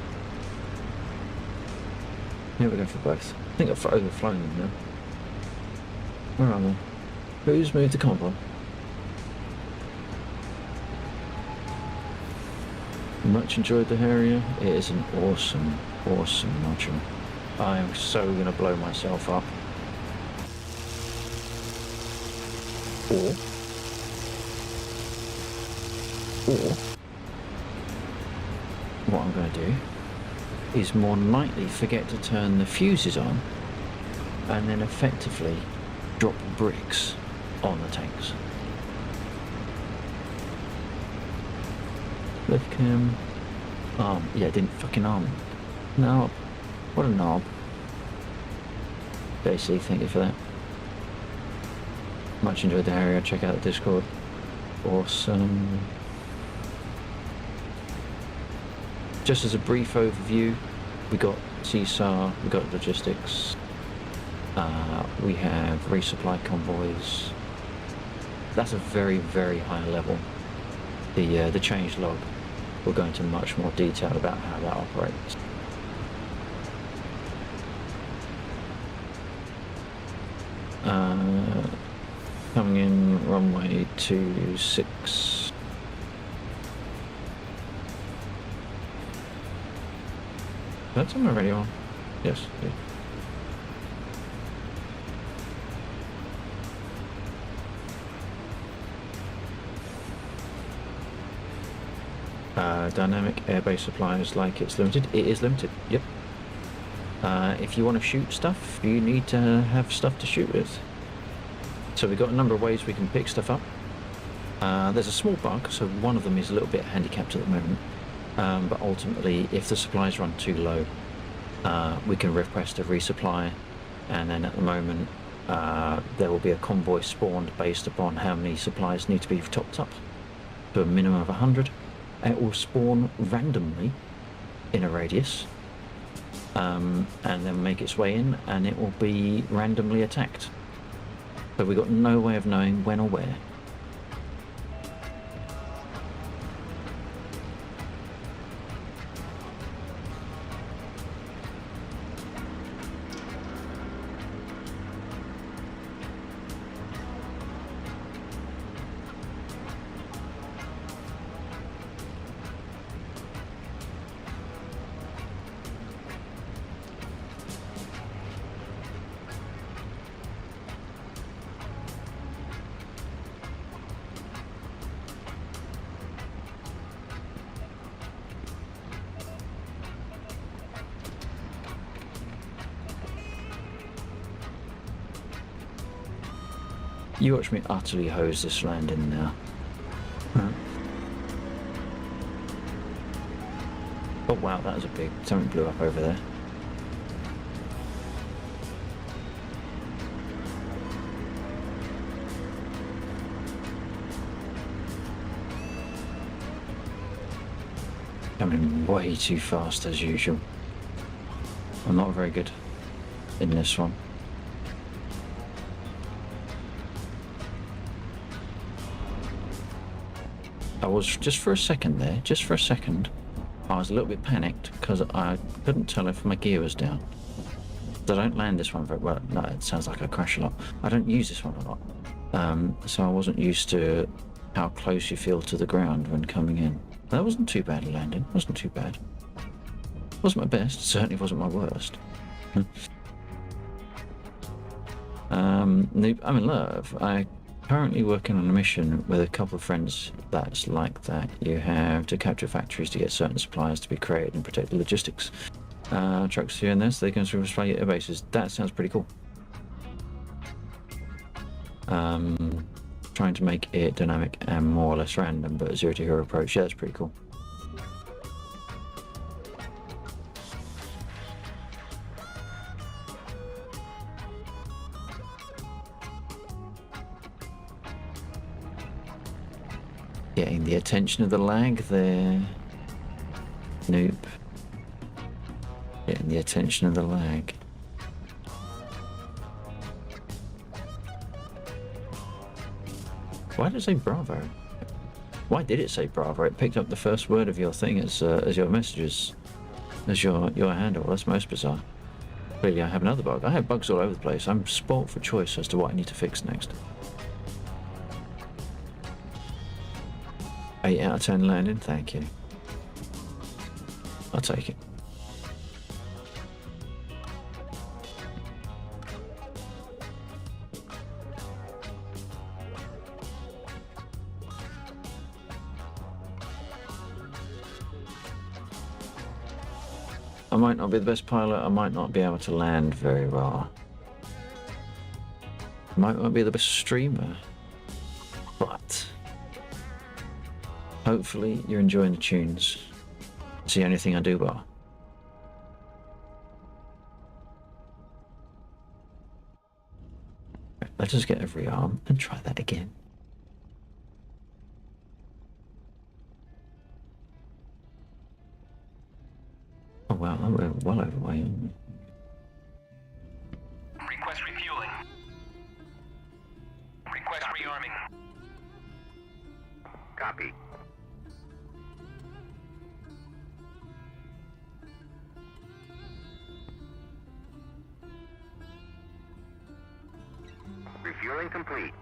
Speaker 4: Yeah, we're going for both. I think I've overflown them now. Where are they? Who's moved the convoy? Much enjoyed the Harrier. It is an awesome module. I am so gonna blow myself up. Or what I'm going to do is more than likely forget to turn the fuses on and then effectively drop bricks on the tanks. Lift cam. Arm. Yeah, didn't fucking arm. No. What a knob. JC, thank you for that. Much enjoyed the Harrier. Check out the Discord. Awesome. Just as a brief overview, we got CSAR, we got logistics, we have resupply convoys. That's a very, very high level. The change log will go into much more detail about how that operates. Coming in runway 26. That's on already on. Yes. Yeah. Dynamic airbase suppliers like it's limited. It is limited. Yep. If you want to shoot stuff, you need to have stuff to shoot with. So we've got a number of ways we can pick stuff up. There's a small bug, so one of them is a little bit handicapped at the moment. But ultimately, if the supplies run too low, we can request a resupply, and then at the moment there will be a convoy spawned based upon how many supplies need to be topped up to a minimum of 100. It will spawn randomly in a radius, and then make its way in, and it will be randomly attacked. So we've got no way of knowing when or where. You watch me utterly hose this landing now. Right. Oh wow, that was a big... something blew up over there. Coming way too fast as usual. I'm not very good in this one. I was just for a second there, I was a little bit panicked because I couldn't tell if my gear was down. I don't land this one very well. No, it sounds like I crash a lot. I don't use this one a lot. So I wasn't used to how close you feel to the ground when coming in. That wasn't too bad a landing, wasn't too bad. Wasn't my best, certainly wasn't my worst. I'm in love. I currently working on a mission with a couple of friends that's like that. You have to capture factories to get certain supplies to be created and protect the logistics. Trucks here and there, so they can display at bases. That sounds pretty cool. Trying to make it dynamic and more or less random, but 0 to hero approach. Yeah, that's pretty cool. Getting the attention of the lag there. Nope. Getting the attention of the lag. Why did it say Bravo? Why did it say Bravo? It picked up the first word of your thing as your messages, as your handle. That's most bizarre. Clearly I have another bug. I have bugs all over the place. I'm spoilt for choice as to what I need to fix next. 8 out of 10 landing, thank you. I'll take it. I might not be the best pilot, I might not be able to land very well. I might not be the best streamer, but hopefully you're enjoying the tunes. It's the only thing I do well. Let's just get every arm and try that again. Oh wow, we're well over way, aren't we?
Speaker 3: Request refueling. Request rearming.
Speaker 2: Copy.
Speaker 3: Refueling complete.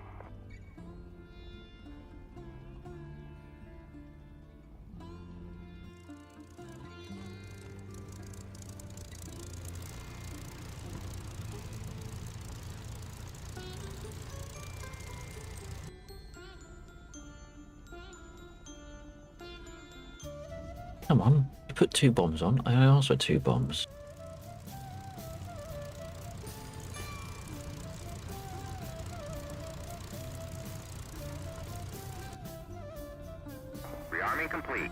Speaker 4: Come on, you put 2 bombs on. I asked for 2 bombs.
Speaker 3: Rearming complete.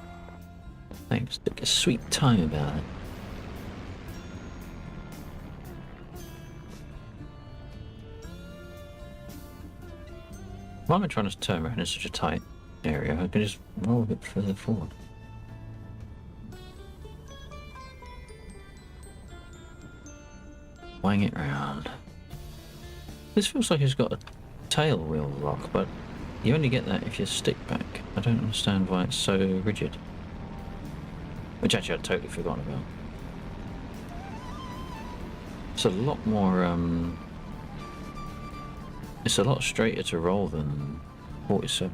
Speaker 4: Thanks. Took a sweet time about it. Why am I trying to turn around in such a tight area? I can just roll a bit further forward. Wang it round. This feels like it's got a tail wheel lock, but you only get that if you stick back. I don't understand why it's so rigid. Which actually I'd totally forgotten about. It's a lot more, it's a lot straighter to roll than 47.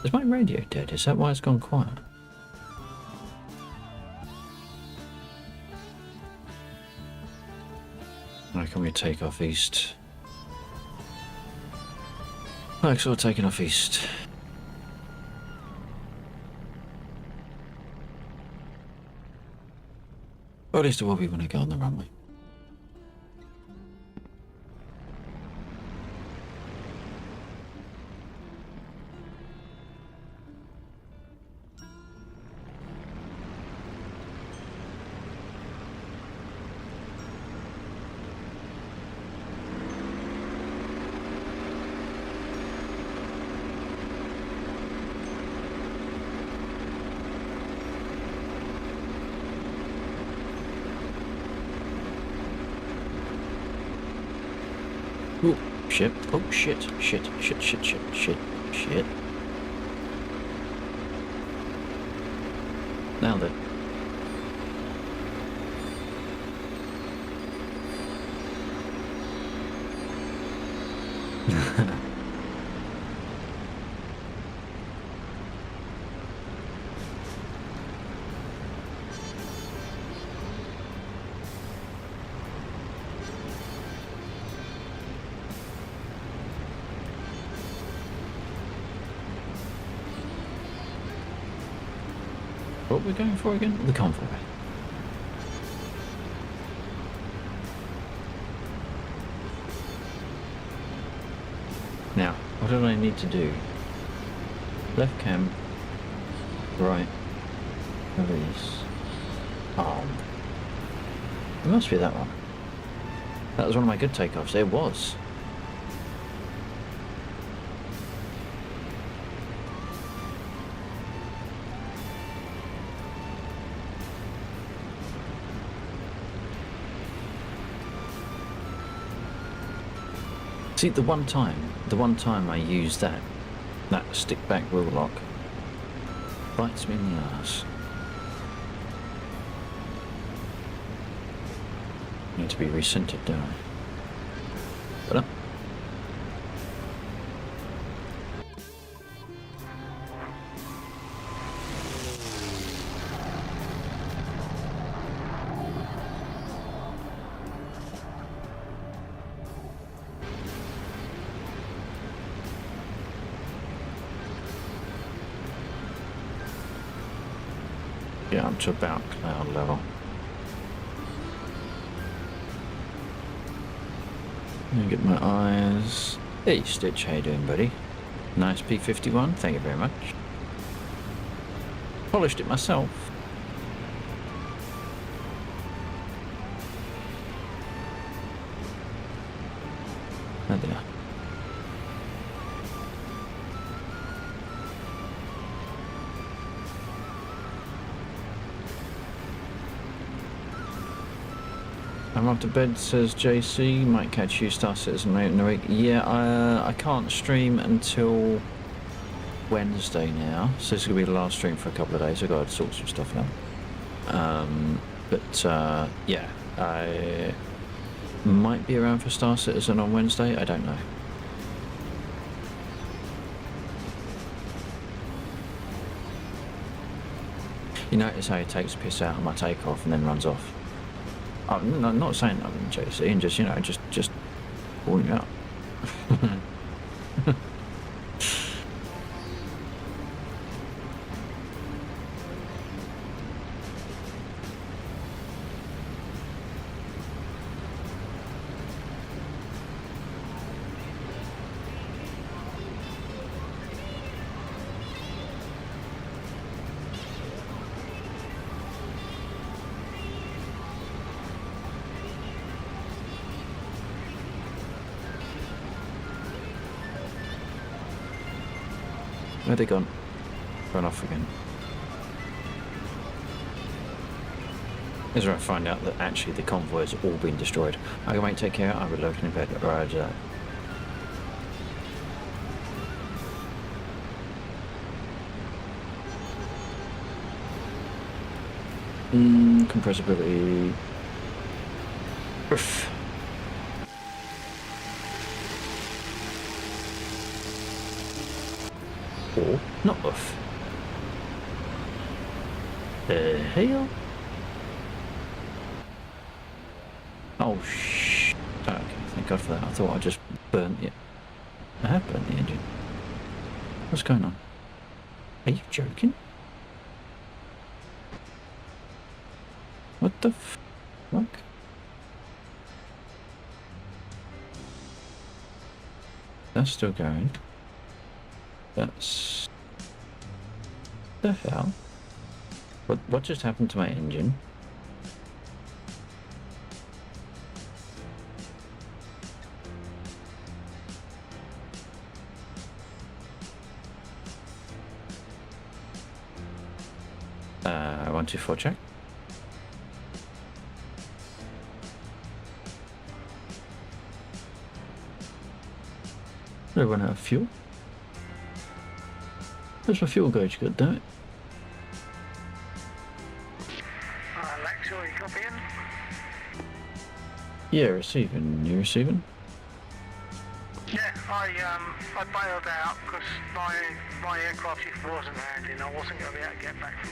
Speaker 4: Is my radio dead? Is that why it's gone quiet? Right, can we take off east? Like, so we're taking off east. Or at least it will be when I go on the runway. Oh, shit. Oh, shit. Shit. Shit, shit, shit, shit, shit. Nailed it. What are we going for again? The convoy. Now, what do I need to do? Left cam, right, release, arm. It must be that one. That was one of my good takeoffs. It was. See, the one time I used that stick back wheel lock bites me in the ass. Need to be recentered, don't I? But yeah, up to about cloud level. Let me get my eyes. Hey Stitch, how you doing, buddy? Nice P51, thank you very much. Polished it myself. There they are. I'm off to bed, says JC. Might catch you, Star Citizen, mate, in a week. Yeah, I can't stream until Wednesday now, so this is going to be the last stream for a couple of days. I've got to sort some stuff out. Yeah, I might be around for Star Citizen on Wednesday. I don't know. You notice how he takes piss out of my takeoff and then runs off. I'm not saying I'm JC, and just, you know, just calling you out. Where'd they gone? Run off again. This is where I find out that actually the convoy has all been destroyed. Okay, mate, take care. I would love to in bed. Roger that. Compressibility. Oof. Or not off. The hell? Oh shh. Okay, thank God for that. I thought I just burnt it. I have burnt the engine. What's going on? Are you joking? What the f... Look. That's still going. That's... the hell? What just happened to my engine? Uh, 1, 2, 4, check. Did I run out of fuel? Where's my fuel gauge got, damn it?
Speaker 1: Alexa, are you copying?
Speaker 4: Yeah, receiving. You receiving?
Speaker 1: Yeah, I bailed out because my aircraft just wasn't landing. I wasn't going to be able to get back to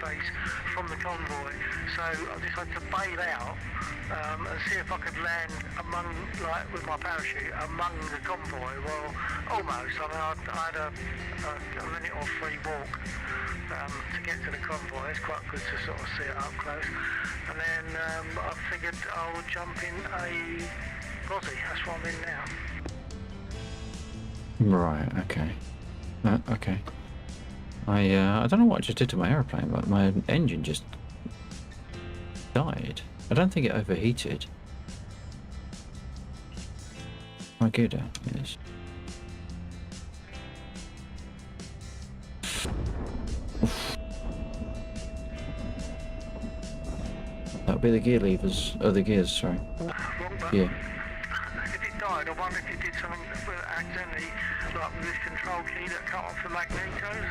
Speaker 1: base from the convoy. So I decided to bail out and see if I could land with my parachute among the convoy. Well, almost. I mean, I had a minute or 3 walk to get to the convoy. It's quite good to sort of see it up close. And then I figured I would jump in a Aussie. That's what I'm in now.
Speaker 4: Right, okay. Okay. I don't know what I just did to my aeroplane, but my engine just died. I don't think it overheated. My Gouda, yes. That'll be the gear levers, the gears, sorry.
Speaker 1: Wrong button.
Speaker 4: Yeah.
Speaker 1: If it died, I wonder if you did something accidentally, like with this control key that cut off the magnetos.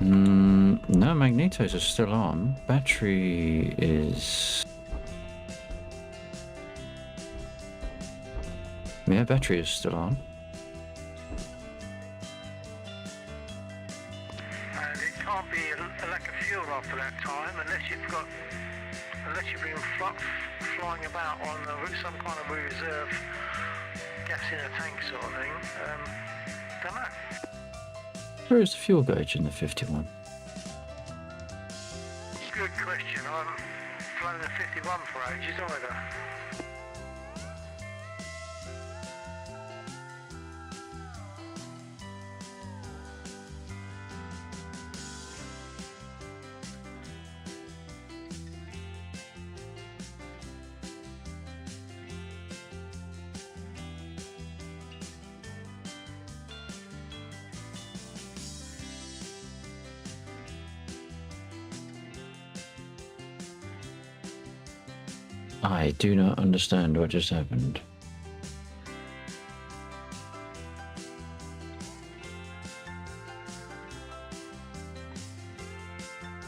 Speaker 4: No, magnetos are still on. Battery is... yeah, battery is still on.
Speaker 1: And it can't be a lack of fuel after that time unless you've been flying about on some kind of reserve gas in a tank sort of thing. Don't know.
Speaker 4: Where is the fuel gauge in the 51?
Speaker 1: Good question. I haven't flown the 51 for ages either.
Speaker 4: I do not understand what just happened.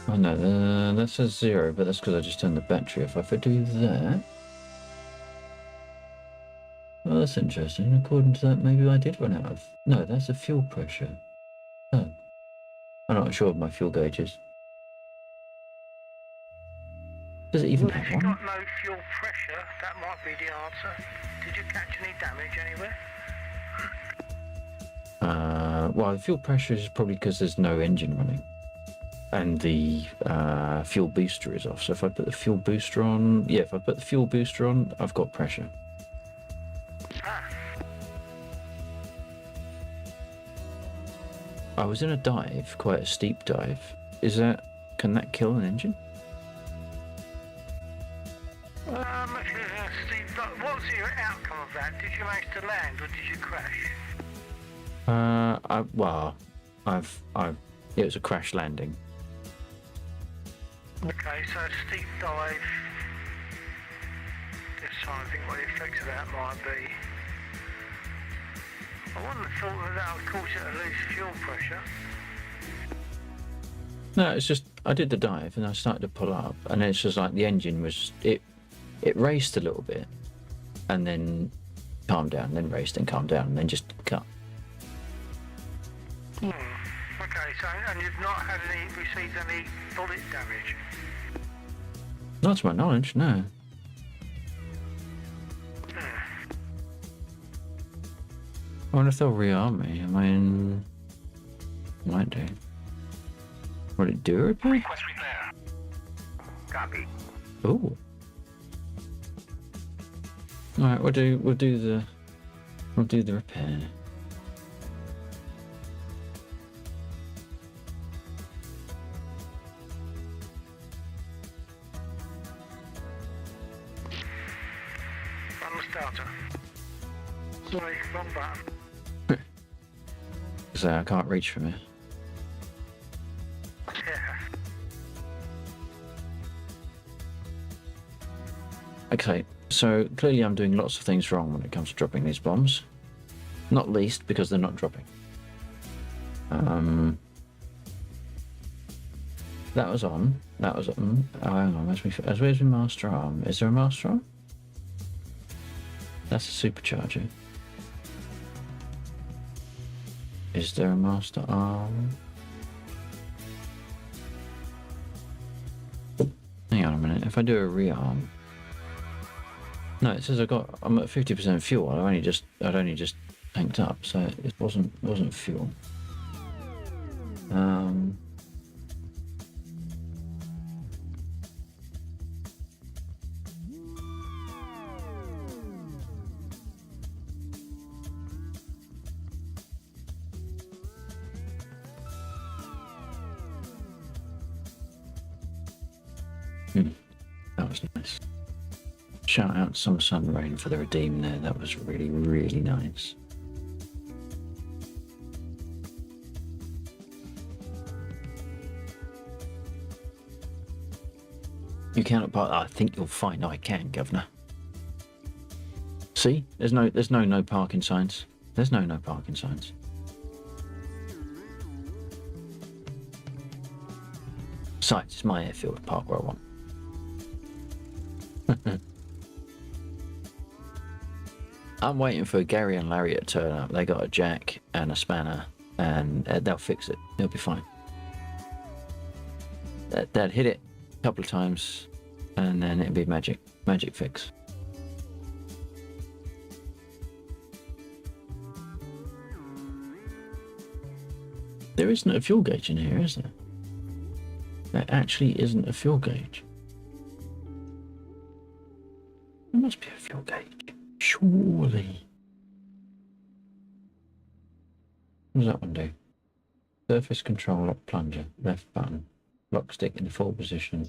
Speaker 4: Oh no, that says 0, but that's because I just turned the battery off. If I do that... well, that's interesting. According to that, maybe I did run out of... no, that's the fuel pressure. Oh. I'm not sure of my fuel gauges. Does it even
Speaker 1: Well, if
Speaker 4: have
Speaker 1: you've
Speaker 4: one?
Speaker 1: got no fuel pressure, that might be the answer. Did you catch any damage anywhere?
Speaker 4: Well, the fuel pressure is probably because there's no engine running. And the fuel booster is off. So if I put the fuel booster on... yeah, if I put the fuel booster on, I've got pressure.
Speaker 1: Ah,
Speaker 4: I was in a dive, quite a steep dive. Can that kill an engine?
Speaker 1: Steve, what was the outcome of that? Did you manage to land or did you crash?
Speaker 4: It was a crash landing.
Speaker 1: Okay, so steep dive. Just trying to think what the effects of that might be. I wouldn't have thought that would cause you to lose fuel pressure.
Speaker 4: No, it's just I did the dive and I started to pull up, and it's just like the engine was it raced a little bit, and then calmed down, then raced and calmed down, and then just cut.
Speaker 1: Okay, so and you've not received any bullet damage?
Speaker 4: Not to my knowledge, no. I wonder if they'll rearm me. I mean, might do. Will it do a repair?
Speaker 3: Request repair. Copy.
Speaker 4: Ooh. Alright, we'll do the repair.
Speaker 1: Run the starter. Sorry, wrong button.
Speaker 4: So I can't reach from here.
Speaker 1: Yeah.
Speaker 4: Okay, so clearly I'm doing lots of things wrong when it comes to dropping these bombs. Not least because they're not dropping. That was on. That was on. Oh, hang on. Where's my master arm? Is there a master arm? That's a supercharger. Is there a master arm? Hang on a minute. If I do a rearm. No, it says I'm at 50% fuel. I'd only just tanked up, so it wasn't fuel. That was nice. Shout out Summer Sun Rain for the redeem there. That was really, really nice. You cannot park. I think you'll find I can, Governor. See, there's no parking signs. There's no parking signs. Besides, it's my airfield. Park where I want. I'm waiting for Gary and Larry to turn up. They got a jack and a spanner, and they'll fix it. They'll be fine. They'd hit it a couple of times, and then it'd be magic fix. There isn't a fuel gauge in here, is there? There actually isn't a fuel gauge. There must be a fuel gauge. Surely. What does that one do? Surface control lock plunger. Left button. Lock stick in the full position.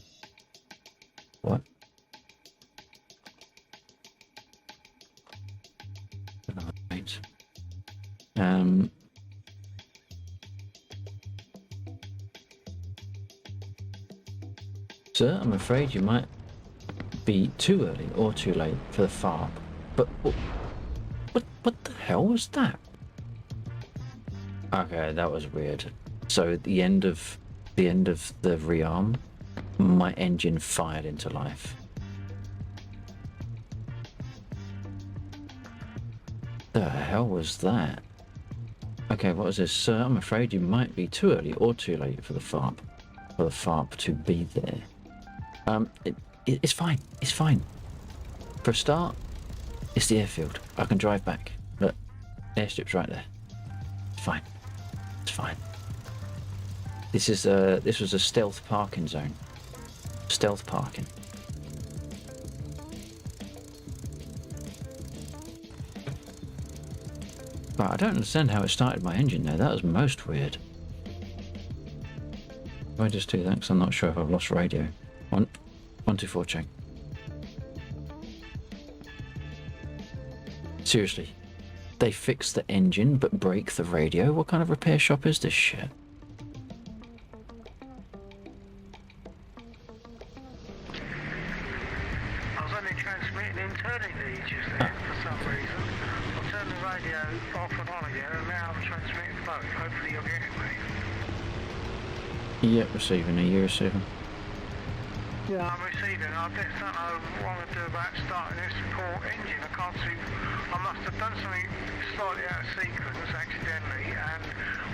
Speaker 4: What? Right. Sir, I'm afraid you might be too early or too late for the FARP. But what the hell was that? Okay, that was weird. So at the end of the rearm, my engine fired into life. The hell was that? Okay, what is this? Sir, I'm afraid you might be too early or too late for the FARP. For the FARP to be there. It's fine. It's fine. For a start, it's the airfield. I can drive back. Look, airstrip's right there. It's fine. It's fine. This was a stealth parking zone. Stealth parking. Right, I don't understand how it started my engine there. That was most weird. If I just do that, because I'm not sure if I've lost radio. 124 check. Seriously, they fix the engine but break the radio? What kind of repair shop is this shit?
Speaker 1: I was only transmitting internally just then for some reason. I turned the radio off and on again, and now I'm transmitting both. Hopefully you're getting me.
Speaker 4: Yep, receiving. Are you receiving?
Speaker 1: Yeah, I'm receiving. I just don't know what I'm going to do about starting this poor engine. I can't see. I must have done something slightly out of sequence accidentally, and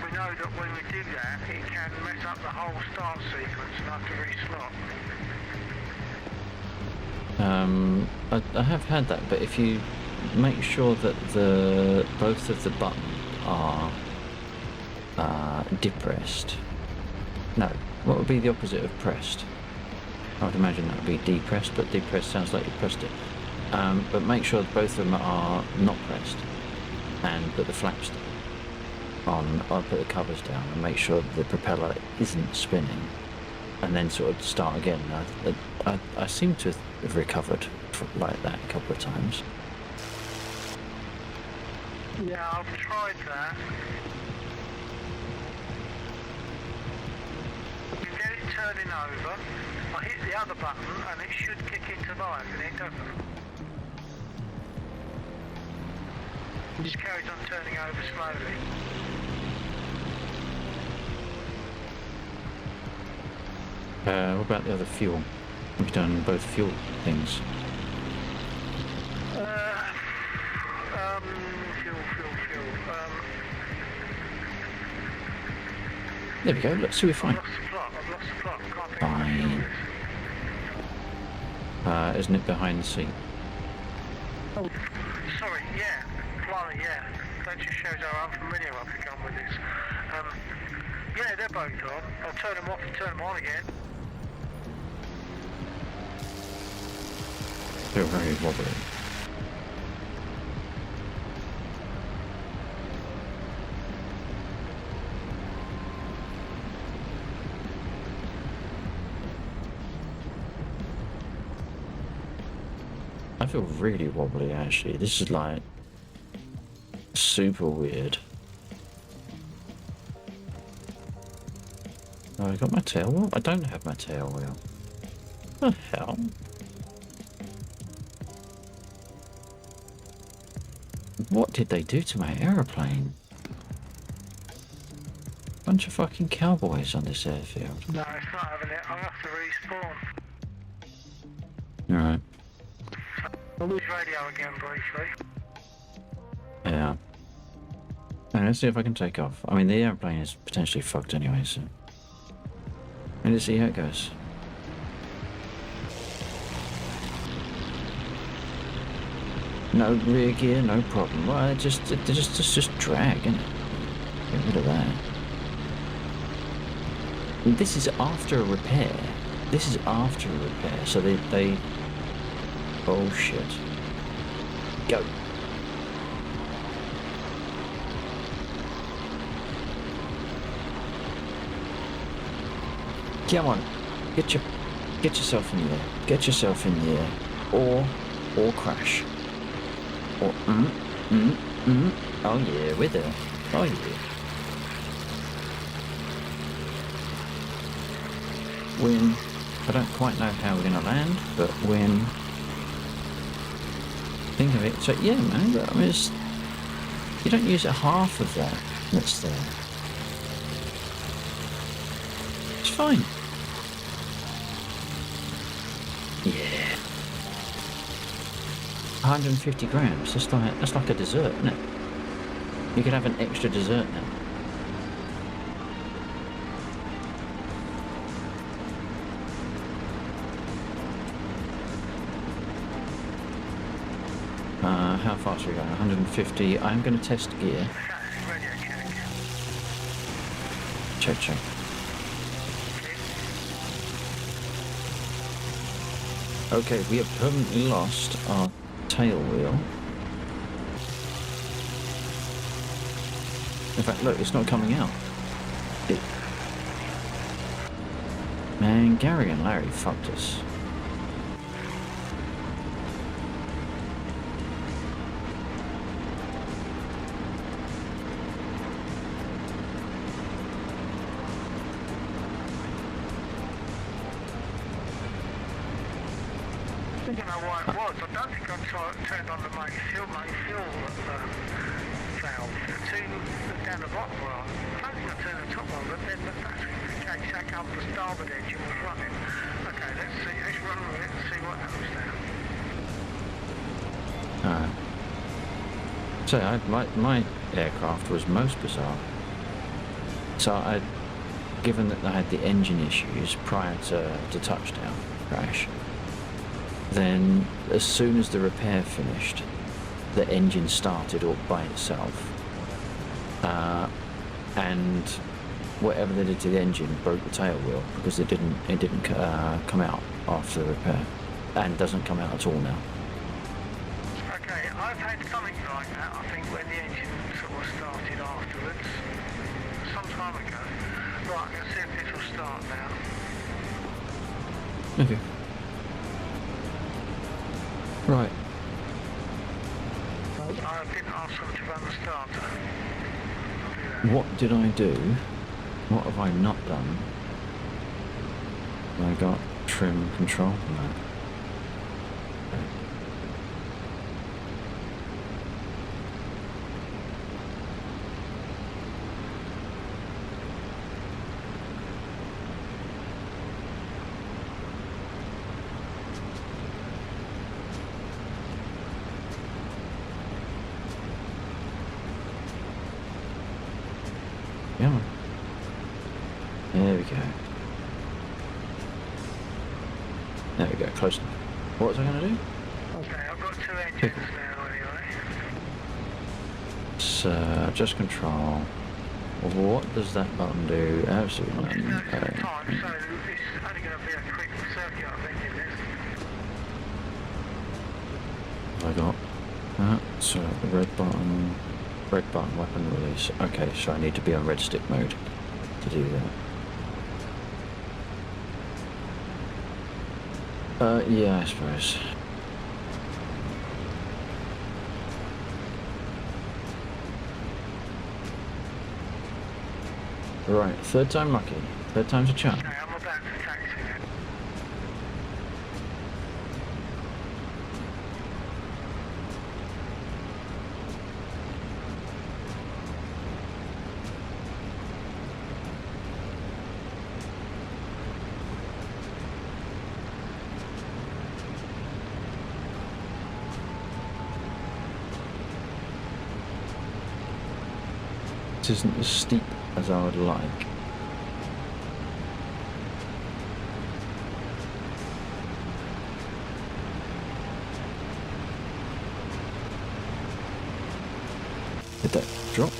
Speaker 1: we know that when we do that, it can mess up the whole start sequence and have to reslot.
Speaker 4: I have had that, but if you make sure that both of the buttons are depressed. No, What would be the opposite of pressed? I would imagine that would be depressed, but depressed sounds like you pressed it. But make sure that both of them are not pressed, and put the flaps on. I'll put the covers down and make sure that the propeller isn't spinning, and then sort of start again. I seem to have recovered like that a couple of times.
Speaker 1: Yeah, I've tried that. You get it turning over, I hit the other button and it should kick into live, and it doesn't. It just carries on turning over slowly.
Speaker 4: What about the other fuel? We've done both fuel things.
Speaker 1: Fuel.
Speaker 4: There we go. Let's see we're fine.
Speaker 1: I've lost the plot. Can't think
Speaker 4: Fine. Isn't it behind the seat?
Speaker 1: Oh, sorry, yeah. Blimey, yeah. That just shows how unfamiliar I've become with this. Yeah, they're both on. I'll turn them off and turn them on again.
Speaker 4: They're very wobbly. I feel really wobbly actually. This is like super weird. Oh, I got my tail wheel? I don't have my tail wheel. What the hell? What did they do to my aeroplane? Bunch of fucking cowboys on this airfield.
Speaker 1: No, it's not having it. I'll have to respawn.
Speaker 4: Alright.
Speaker 1: I'll lose radio again briefly.
Speaker 4: Yeah. And let's see if I can take off. I mean, the airplane is potentially fucked anyway, so... And let's see how it goes. No rear gear, no problem. Well, just drag, innit? Get rid of that. And this is after a repair. This is after a repair, so they... Oh shit. Go. Come on. Get yourself in the air. Get yourself in the air. Or crash. Or Oh yeah, we're there. Oh yeah. Win. I don't quite know how we're gonna land, but win. Think of it. So yeah, man. But I mean, you don't use half of that that's there. It's fine. Yeah. 150 grams. That's like a dessert, isn't it? You could have an extra dessert now. How fast are we going? 150. I'm going to test gear.
Speaker 1: Radio check.
Speaker 4: Check. Okay, we have permanently lost our tail wheel. In fact, look, it's not coming out. Man, Gary and Larry fucked us.
Speaker 1: I don't know why it was. I don't think I turned on the main fuel valve. The two down the bottom were on. I don't think I turned the top one, but then that's in case that up the starboard engine was running. Okay, let's run with it and see what happens now.
Speaker 4: So my aircraft was most bizarre. So given that I had the engine issues prior to touchdown crash, then as soon as the repair finished, the engine started all by itself, and whatever they did to the engine broke the tail wheel because it didn't come out after the repair, and doesn't come out at all now.
Speaker 1: Okay, I've had something like that, I think, when the engine sort of started afterwards, some time ago. Right, let's see if this will start now.
Speaker 4: Okay. Right.
Speaker 1: I didn't ask them to run the starter. I'll do that.
Speaker 4: What did I do? What have I not done? I got trim control? No. Yeah. There we go. There we go, close enough. What was I going to do?
Speaker 1: Okay, I've got two engines now anyway.
Speaker 4: So, adjust control. What does that button do? Absolutely
Speaker 1: It's
Speaker 4: nothing.
Speaker 1: noticed the time, so it's only going to be a quick circuit, I think, in this.
Speaker 4: I got that. So, the red button, weapon release. Okay, so I need to be on red stick mode to do that. Yeah, I suppose. Right, third time lucky. Third time's a charm.
Speaker 1: Okay, I'm about to taxi it.
Speaker 4: This isn't as steep as I would like. Did that drop?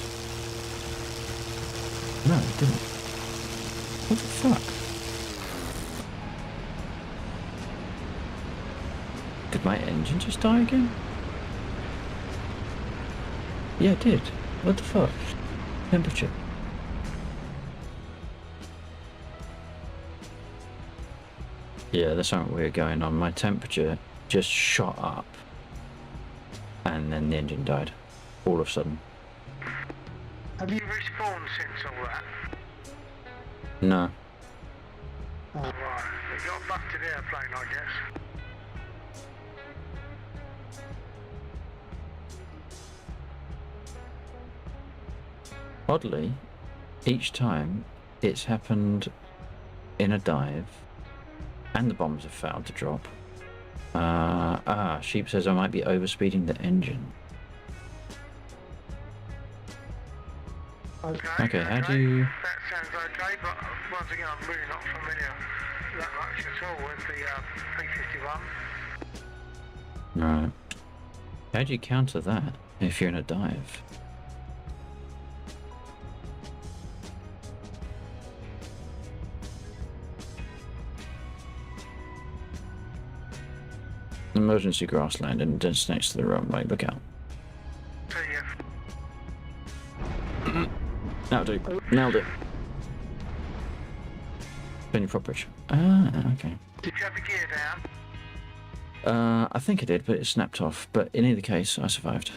Speaker 4: No, it didn't. What the fuck? Did my engine just die again? Yeah, it did. What the fuck? Temperature. Yeah, there's something weird going on. My temperature just shot up and then the engine died all of a sudden.
Speaker 1: Have you respawned since all that?
Speaker 4: No.
Speaker 1: Oh, right. You got a busted airplane, I guess.
Speaker 4: Oddly, each time it's happened in a dive and the bombs have failed to drop. Sheep says I might be overspeeding the engine. Okay, how do you...
Speaker 1: That sounds okay, but once again, I'm really not familiar that much at all with the P-51.
Speaker 4: Right. How do you counter that if you're in a dive? Emergency grassland and just next to the runway. Look out.
Speaker 1: See ya.
Speaker 4: That'll do. Nailed it. Penny prop bridge. Ah, okay.
Speaker 1: Did you have the gear down?
Speaker 4: I think I did, but it snapped off. But in either case, I survived.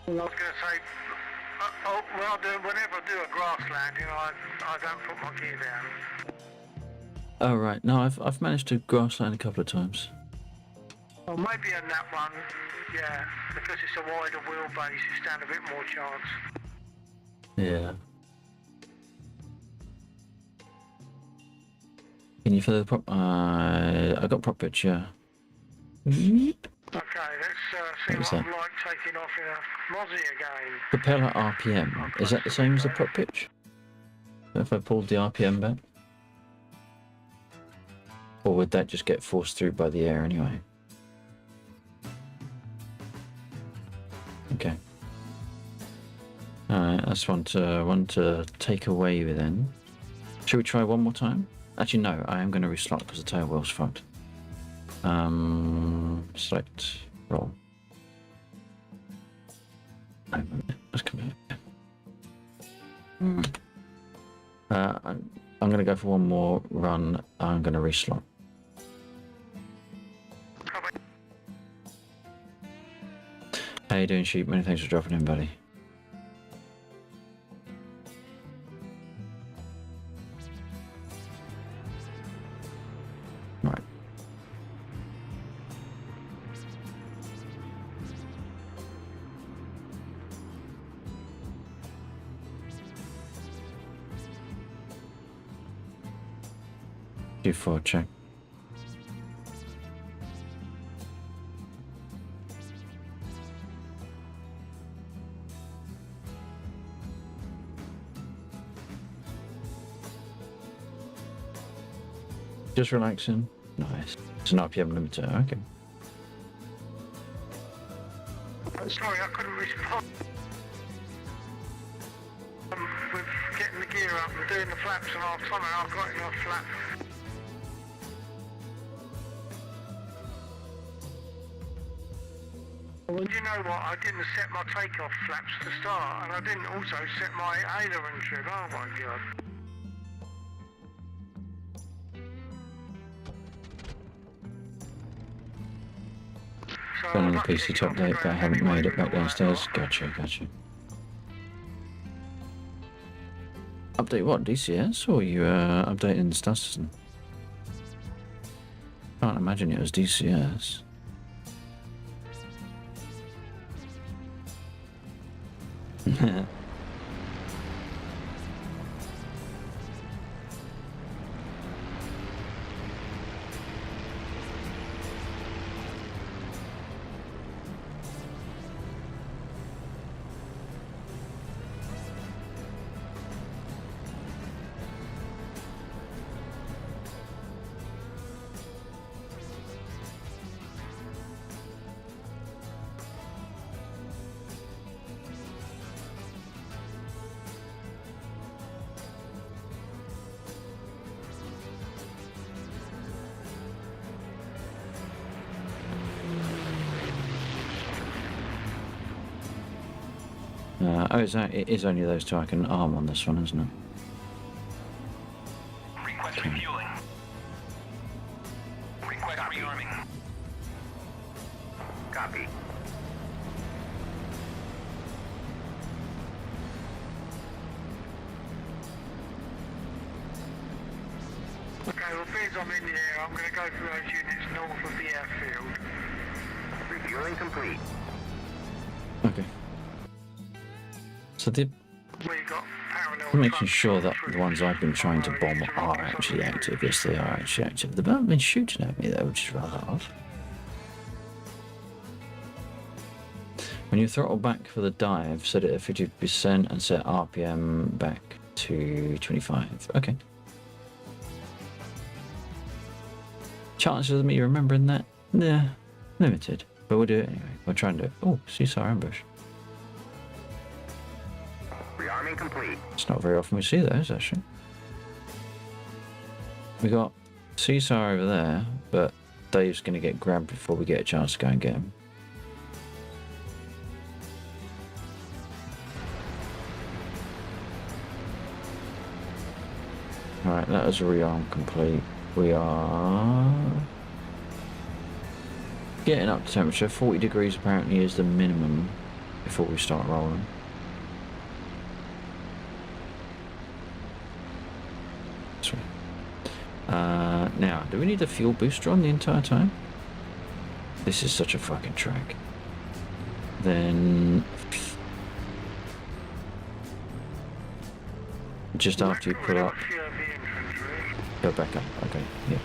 Speaker 1: I was going to say, whenever I do a grass landing, I don't put my gear down.
Speaker 4: Oh right, no, I've managed to grassland a couple of times.
Speaker 1: Well, maybe in that one, yeah, because it's a wider wheelbase, you stand a bit more chance.
Speaker 4: Yeah. Can you feel the prop? I got prop pitch, yeah.
Speaker 1: Okay, let's see
Speaker 4: What was
Speaker 1: what I'm
Speaker 4: that?
Speaker 1: like taking off in a Mozzie again.
Speaker 4: Propeller RPM. Is that the same as the prop pitch? If I pulled the RPM back? Or would that just get forced through by the air anyway? Okay. Alright, that's one to take away with then. Should we try one more time? Actually, no. I am going to reslot because the tail wheel's fucked. Select roll. No, let's come here. I'm going to go for one more run. I'm going to reslot. How you doing, Sheep? Many thanks for dropping in, buddy. Right. Q4 check. Just relaxing. Nice. It's an RPM limiter. Okay.
Speaker 1: Sorry, I couldn't respond. With getting the gear up and doing the flaps, and somehow I got enough flap. Well, you know what? I didn't set my takeoff flaps to start, and I didn't also set my aileron trim. Oh my god. So
Speaker 4: Done on the
Speaker 1: I'd like to
Speaker 4: PC
Speaker 1: get
Speaker 4: top
Speaker 1: off the
Speaker 4: date, but I
Speaker 1: ground
Speaker 4: haven't
Speaker 1: anyway
Speaker 4: made it
Speaker 1: with
Speaker 4: back
Speaker 1: all that
Speaker 4: downstairs.
Speaker 1: lot.
Speaker 4: Gotcha. Update what? DCS? Or you updating Stusterson? Can't imagine it was DCS. It is only those two I can arm on this one, isn't it?
Speaker 3: Request refueling. Request rearming. Copy.
Speaker 1: Okay, well, being I'm in the air, I'm going to go through those units north of the airfield.
Speaker 3: Refueling complete.
Speaker 4: Okay. So
Speaker 1: We got parallel.
Speaker 4: I'm making
Speaker 1: trucks
Speaker 4: sure that
Speaker 1: through
Speaker 4: the ones I've been trying to bomb
Speaker 1: to
Speaker 4: are
Speaker 1: rock
Speaker 4: actually
Speaker 1: something.
Speaker 4: active. Yes, they are actually active. They haven't been shooting at me though, which is rather odd. When you throttle back for the dive, set it at 50% and set RPM back to 25. Okay. Chances of me remembering that? Nah, limited. But we'll do it anyway. We'll try and do it. Oh, Seesaw ambush.
Speaker 3: Rearming complete.
Speaker 4: It's not very often we see those, actually. We got Seesaw over there, but Dave's going to get grabbed before we get a chance to go and get him. Alright, that was a rearm complete. We are getting up to temperature. 40 degrees apparently is the minimum before we start rolling. Sweet. Now, do we need the fuel booster on the entire time? This is such a fucking track. Then just after you pull up,
Speaker 1: Few of the infantry.
Speaker 4: go back up. Okay, yeah.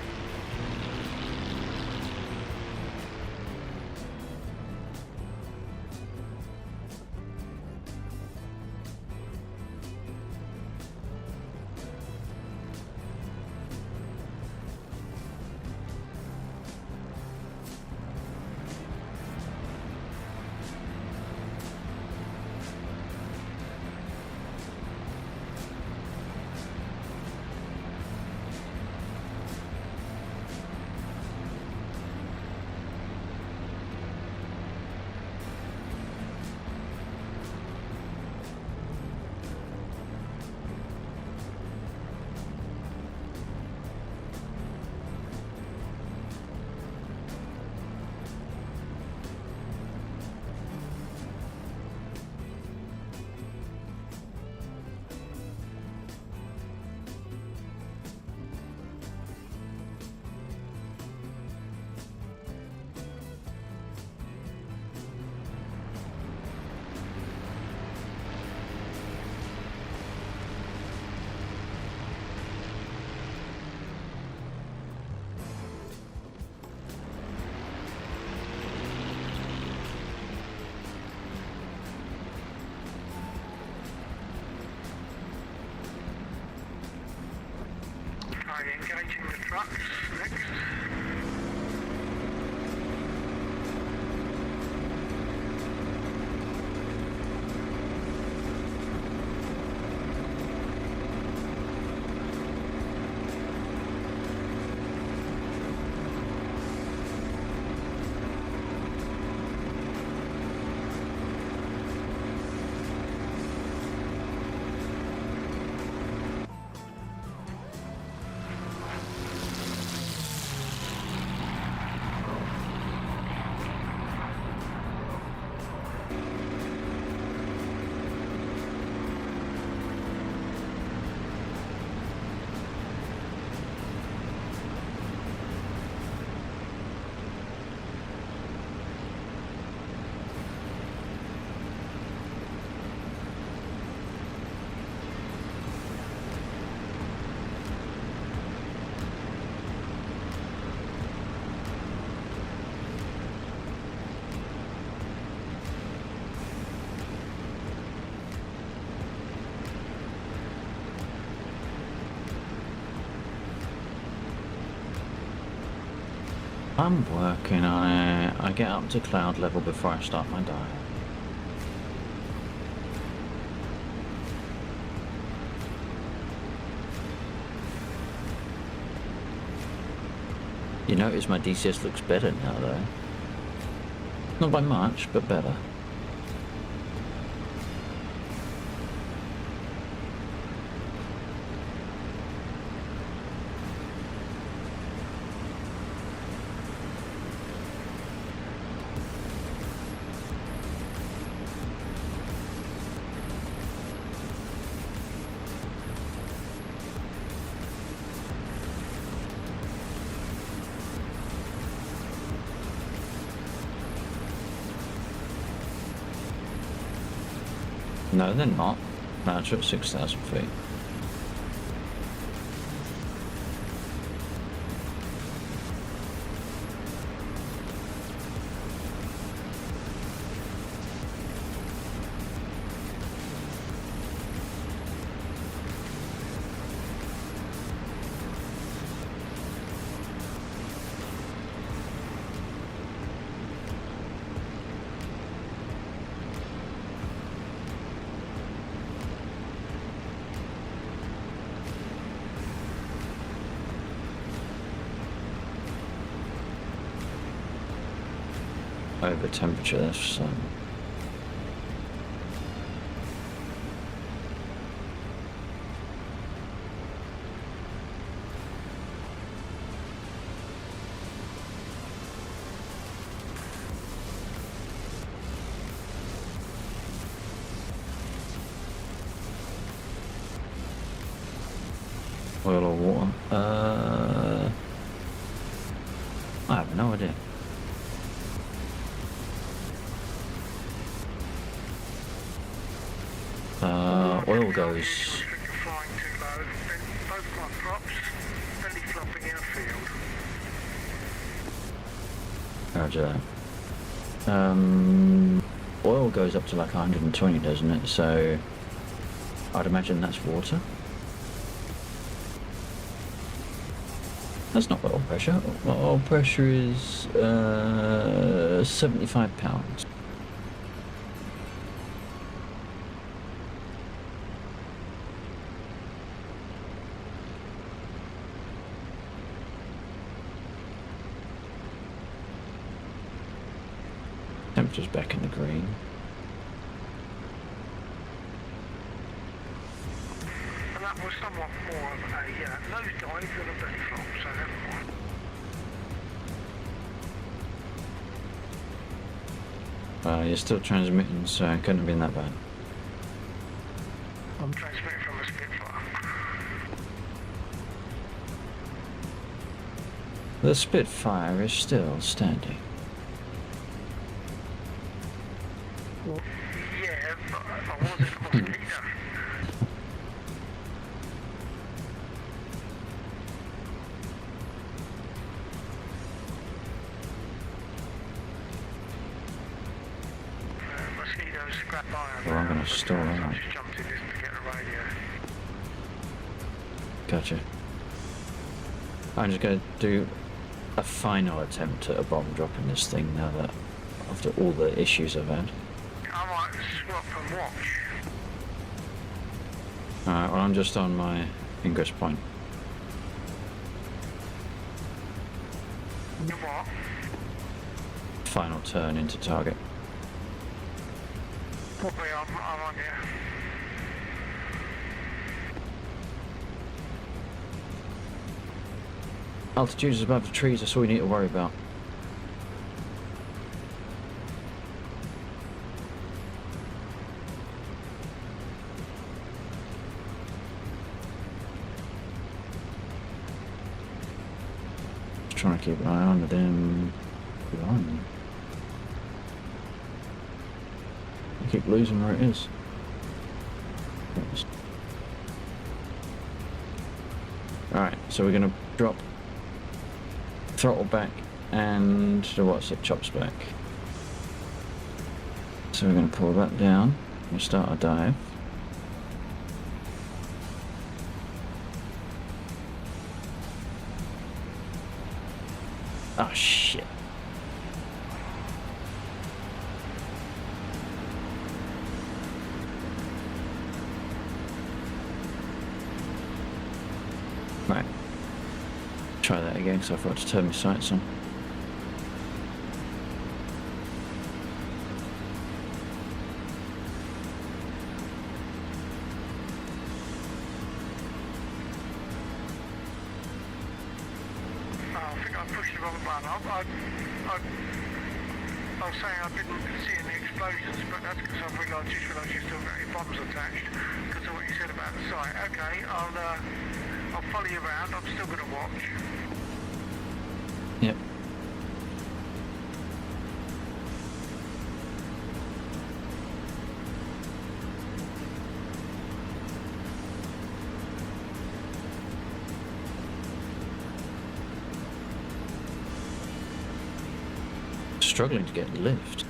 Speaker 1: Okay, engaging the trucks next.
Speaker 4: I'm working on it. I get up to cloud level before I start my diet. You notice my DCS looks better now though. Not by much, but better. No, they're not. No, it's at 6,000 feet. Over temperature, that's oil or water. I have no idea. Oil goes.
Speaker 1: Flying too low. Both got drops. Belly flopping airfield.
Speaker 4: Roger that. Oil goes up to like 120, doesn't it? So I'd imagine that's water. That's not oil pressure. Oil pressure is 75 pounds. Temperature's back in the green.
Speaker 1: And that was somewhat more of a nose dive than a belly flop, so never mind.
Speaker 4: You're still transmitting, so it couldn't have been that bad.
Speaker 1: I'm transmitting from a Spitfire.
Speaker 4: The Spitfire is still standing.
Speaker 1: Yeah, but I wasn't either. Mosquitoes scrap iron.
Speaker 4: Well, I'm gonna store
Speaker 1: I
Speaker 4: that.
Speaker 1: just jumped in this to get a radio.
Speaker 4: Gotcha. I'm just going to do a final attempt at a bomb drop in this thing now that after all the issues I've had.
Speaker 1: I might swap and watch.
Speaker 4: Alright, well I'm just on my ingress point.
Speaker 1: You what?
Speaker 4: Final turn into target.
Speaker 1: Probably I'm on here.
Speaker 4: Altitude is above the trees, that's all we need to worry about. Just trying to keep an eye on the damn line. I keep losing where it is. Alright, so we're going to drop throttle back and what's it, chops back. So we're going to pull that down. We'll start our dive. Oh shit. Right. Try that again because I forgot to turn my sights on.
Speaker 1: I think I pushed the wrong button. I was saying I didn't see any explosions, but that's because I realised you still got any bombs attached because of what you said about the site. Okay, I'll follow you around. I'm still going to watch.
Speaker 4: Yep. Struggling to get lift.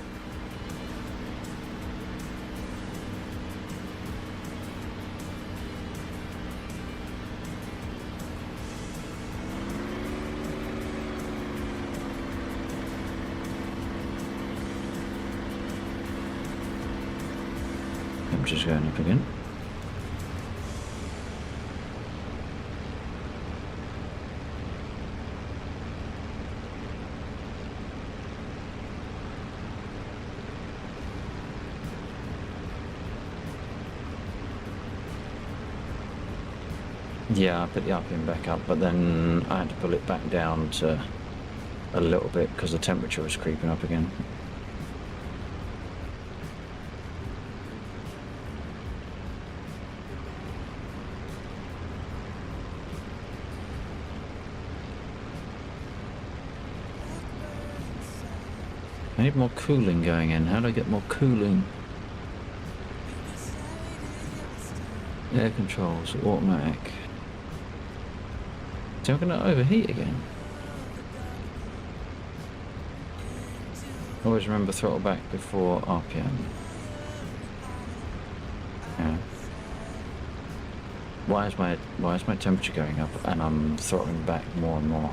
Speaker 4: I'm just going up again. Yeah, I put the RPM back up, but then I had to pull it back down to a little bit because the temperature was creeping up again. I need more cooling going in. How do I get more cooling? Air controls, automatic. So I'm going to overheat again. Always remember throttle back before RPM. Yeah. Why is my temperature going up and I'm throttling back more and more?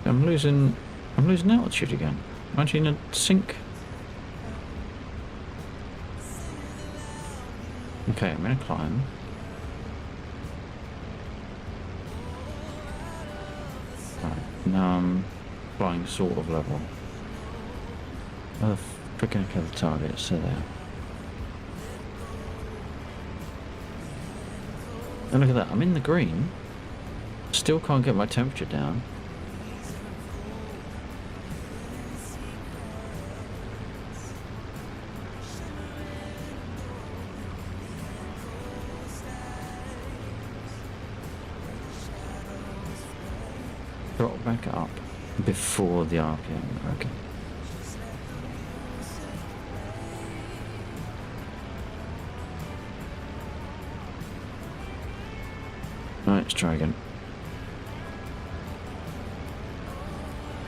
Speaker 4: I'm losing altitude again. I'm actually in a sink. Okay, I'm gonna climb. Right, Now I'm flying sort of level. Oh, freaking kill the targets, so there. And look at that, I'm in the green. Still can't get my temperature down. Drop back up before the RPM, okay. Right, let's try again.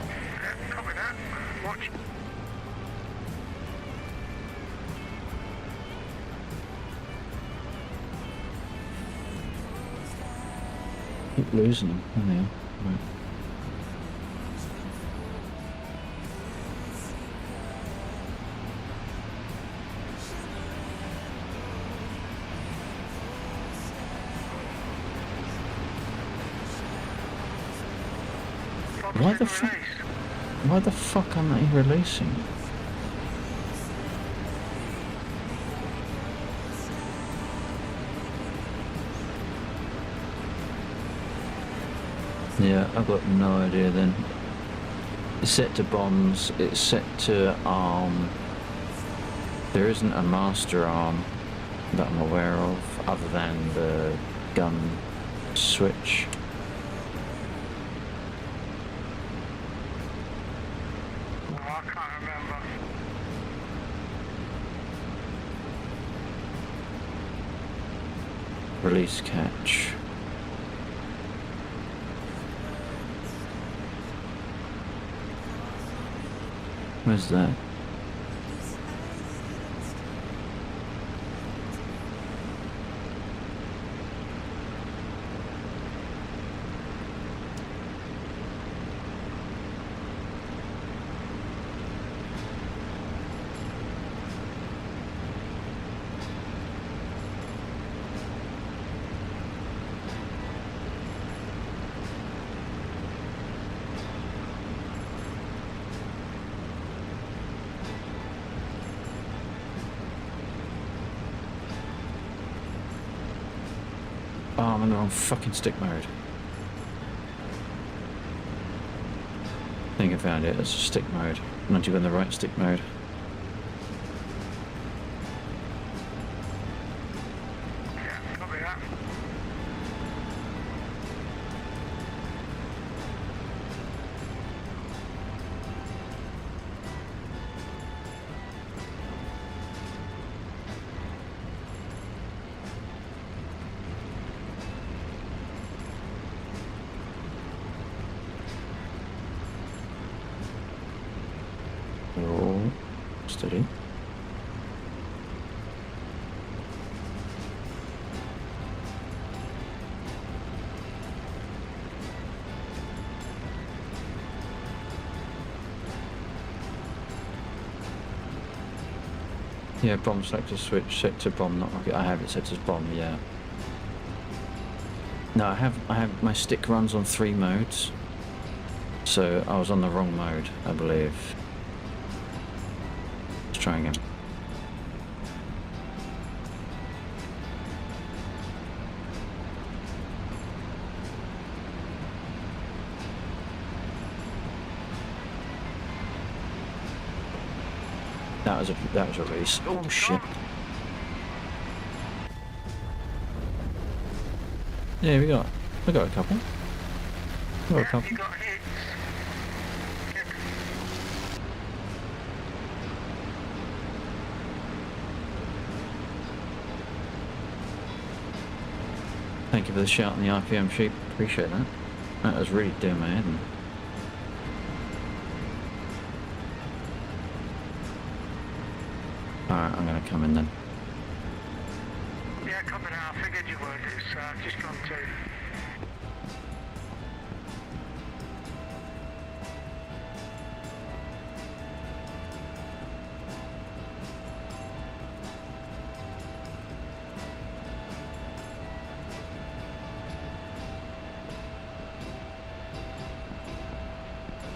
Speaker 1: Yeah, copy that. Watch.
Speaker 4: Keep losing them. There they are. Right. Why the fuck? Why the fuck am I releasing? Yeah, I've got no idea then. It's set to bombs, it's set to arm. There isn't a master arm that I'm aware of other than the gun switch.
Speaker 1: Oh, I can't remember.
Speaker 4: Release catch. Where's that? Oh, I'm in the wrong fucking stick mode. I think I found it. It's a stick mode. Not even the right stick mode.
Speaker 1: Yeah, copy that.
Speaker 4: Oh, steady. Yeah, bomb selector switch, set to bomb, not rocket. I have it set as bomb, yeah. No, I have my stick runs on 3 modes. So I was on the wrong mode, I believe. Let's try again. That was a race. Oh shit. Yeah, we got a couple. We got a couple.
Speaker 1: You got hits. Yep.
Speaker 4: Thank you for the shout on the RPM sheep. Appreciate that. That was really doing my head in. Alright, I'm gonna come in then.
Speaker 1: Yeah, copy that. I figured you would. It's just gone too.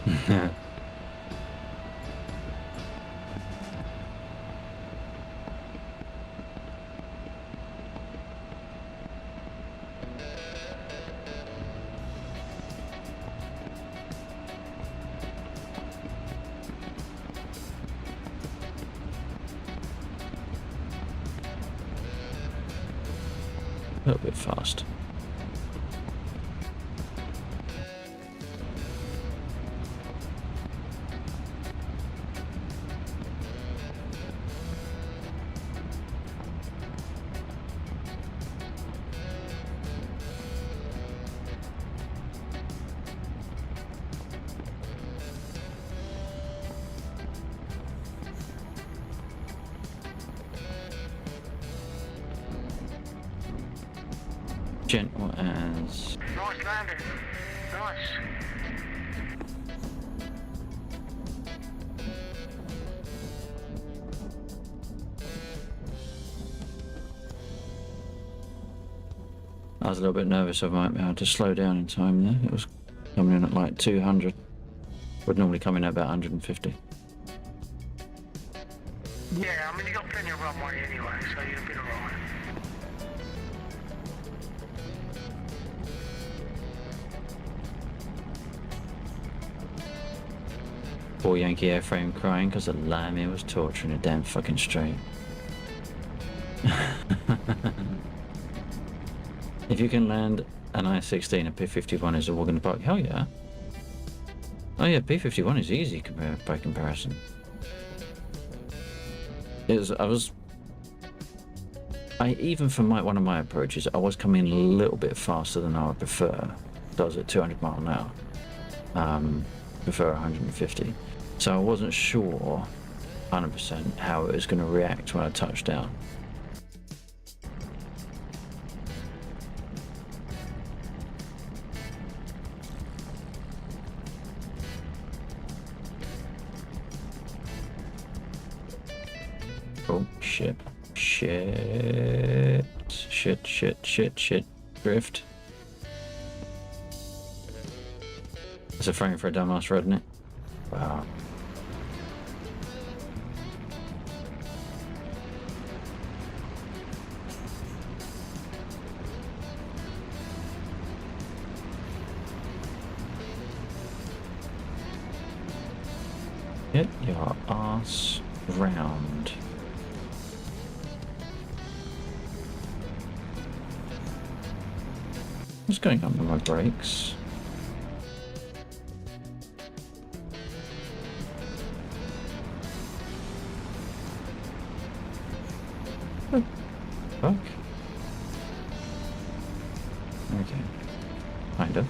Speaker 4: A little bit fast. Gentle as...
Speaker 1: Nice landing. Nice.
Speaker 4: I was a little bit nervous I might be able to slow down in time there. It was coming in at like 200. Would normally come in at about 150.
Speaker 1: Yeah, I mean, you got plenty of runway anyway, so you'll be alright.
Speaker 4: Poor Yankee airframe crying because the lammy was torturing a damn fucking straight. If you can land an I-16, a P-51 is a walk in the park. Hell yeah. Oh yeah, P-51 is easy by comparison. Even for one of my approaches, I was coming a little bit faster than I would prefer. I was at 200 mile an hour. Prefer 150. So I wasn't sure 100% how it was going to react when I touched down. Oh shit. Shit. Drift. It's a frame for a dumbass road, isn't it? Wow. Get your ass round. What's going on with my brakes? Oh, fuck. Okay. Kind of.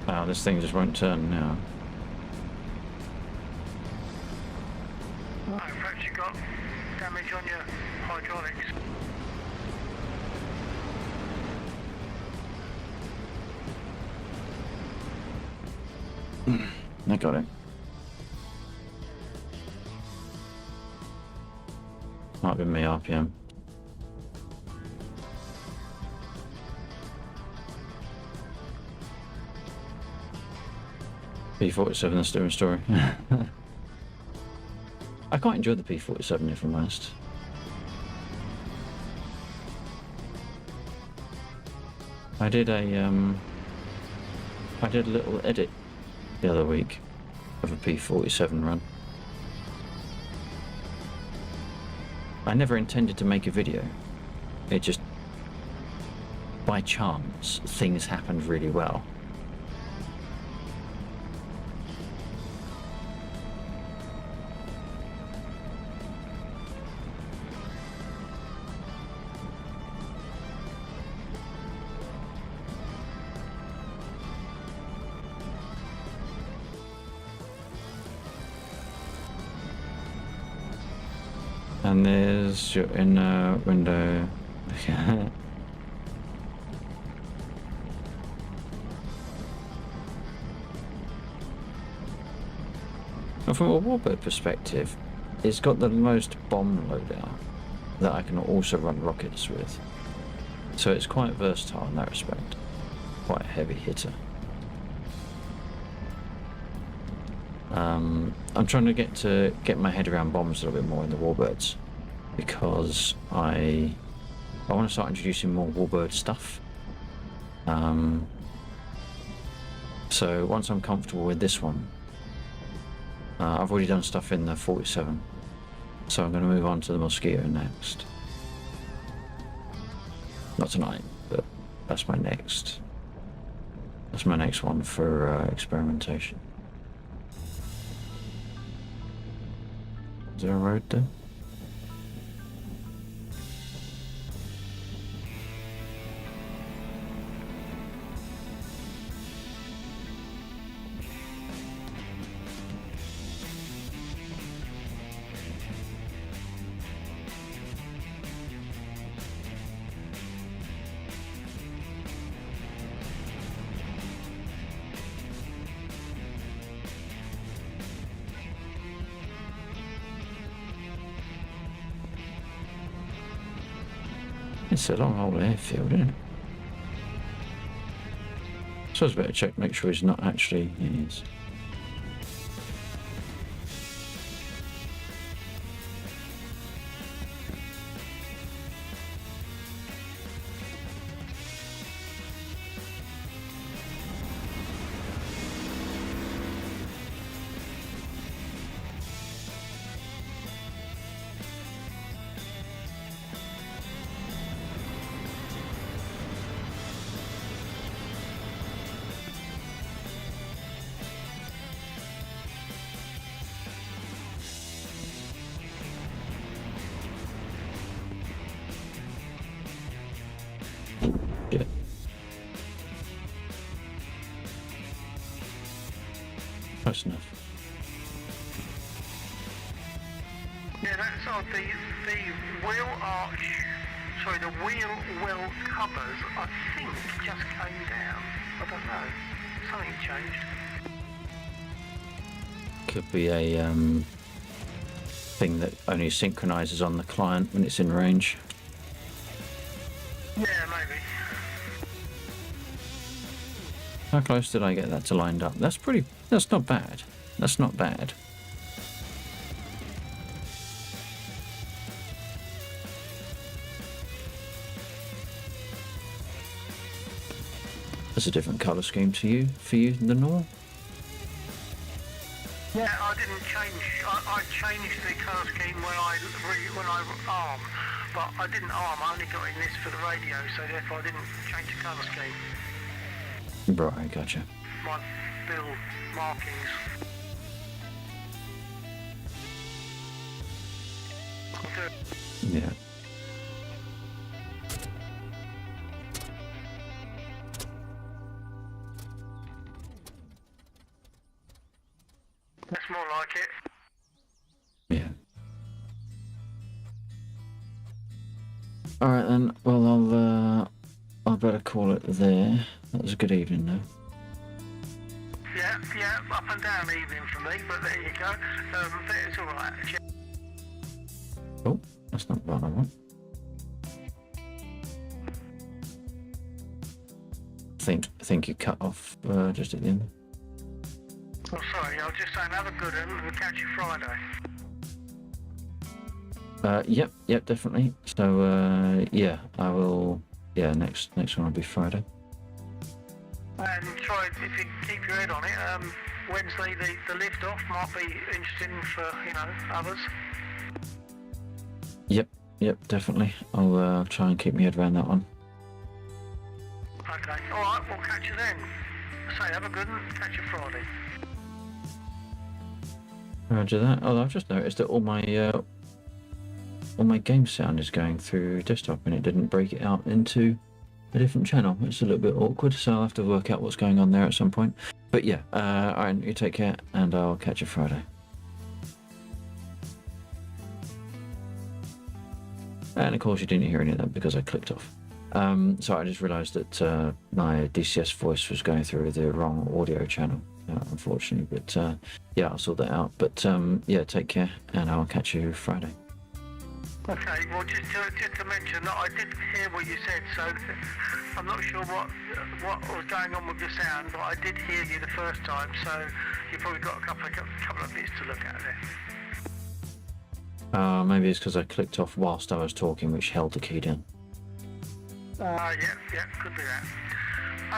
Speaker 4: Wow, this thing just won't turn now.
Speaker 1: Oh, perhaps you got damage on your hydraulics.
Speaker 4: I got it. Might have been me RPM. P47, that's a different story. I quite enjoyed the P47 if I'm honest. I did a little edit the other week of a P47 run. I never intended to make a video. It just, by chance, things happened really well. And there's your inner window. Well, from a warbird perspective, it's got the most bomb loadout that I can also run rockets with. So it's quite versatile in that respect. Quite a heavy hitter. I'm trying to get my head around bombs a little bit more in the Warbirds, because I want to start introducing more Warbird stuff. So once I'm comfortable with this one, I've already done stuff in the 47, so I'm going to move on to the Mosquito next. Not tonight, but that's my next one for experimentation. Is there a road there? It's a long old airfield, isn't it? So I better check, make sure he's not actually. He is. Yeah. Close enough.
Speaker 1: Yeah, that's odd. The wheel arch, sorry, the wheel well covers, I think, just came down. I don't know. Something changed.
Speaker 4: Could be a thing that only synchronizes on the client when it's in range.
Speaker 1: Yeah, maybe.
Speaker 4: How close did I get that to lined up? That's not bad. That's not bad. That's a different colour scheme for you than normal.
Speaker 1: Yeah, I didn't change. I changed the colour scheme when I arm, but I didn't arm. I only got in this for the radio, so therefore I didn't change the colour scheme.
Speaker 4: Right, gotcha.
Speaker 1: My build markings.
Speaker 4: Yeah.
Speaker 1: That's more like it.
Speaker 4: Yeah. All right then. Well, I'll better call it there. That was a good evening, though.
Speaker 1: Yeah, up and down evening for me, but there you go. It's all right.
Speaker 4: Oh, that's not what I want. I think you cut off just at the end.
Speaker 1: Oh, sorry, I was just saying have a good one and we'll catch you Friday.
Speaker 4: Yep, definitely. So, yeah, I will. Yeah, next one will be Friday.
Speaker 1: And try, if you keep your head on it, Wednesday the lift off might be interesting for, others.
Speaker 4: Yep, definitely. I'll try and keep my head around that one.
Speaker 1: Okay, alright, we'll catch you then. Say, have a good one, catch you Friday.
Speaker 4: Roger that. Oh, I've just noticed that all my game sound is going through desktop and it didn't break it out into a different channel. It's a little bit awkward, so I'll have to work out what's going on there at some point. But yeah, alright, you take care and I'll catch you Friday. And of course you didn't hear any of that because I clicked off. So I just realised that my DCS voice was going through the wrong audio channel. unfortunately. But yeah, I'll sort that out. But yeah, take care, and I'll catch you Friday.
Speaker 1: Okay, well, just to mention that I did hear what you said, so I'm not sure what was going on with your sound, but I did hear you the first time, so you've probably got a couple of bits to look at there.
Speaker 4: Maybe it's because I clicked off whilst I was talking, which held the key down.
Speaker 1: Yeah, could be that.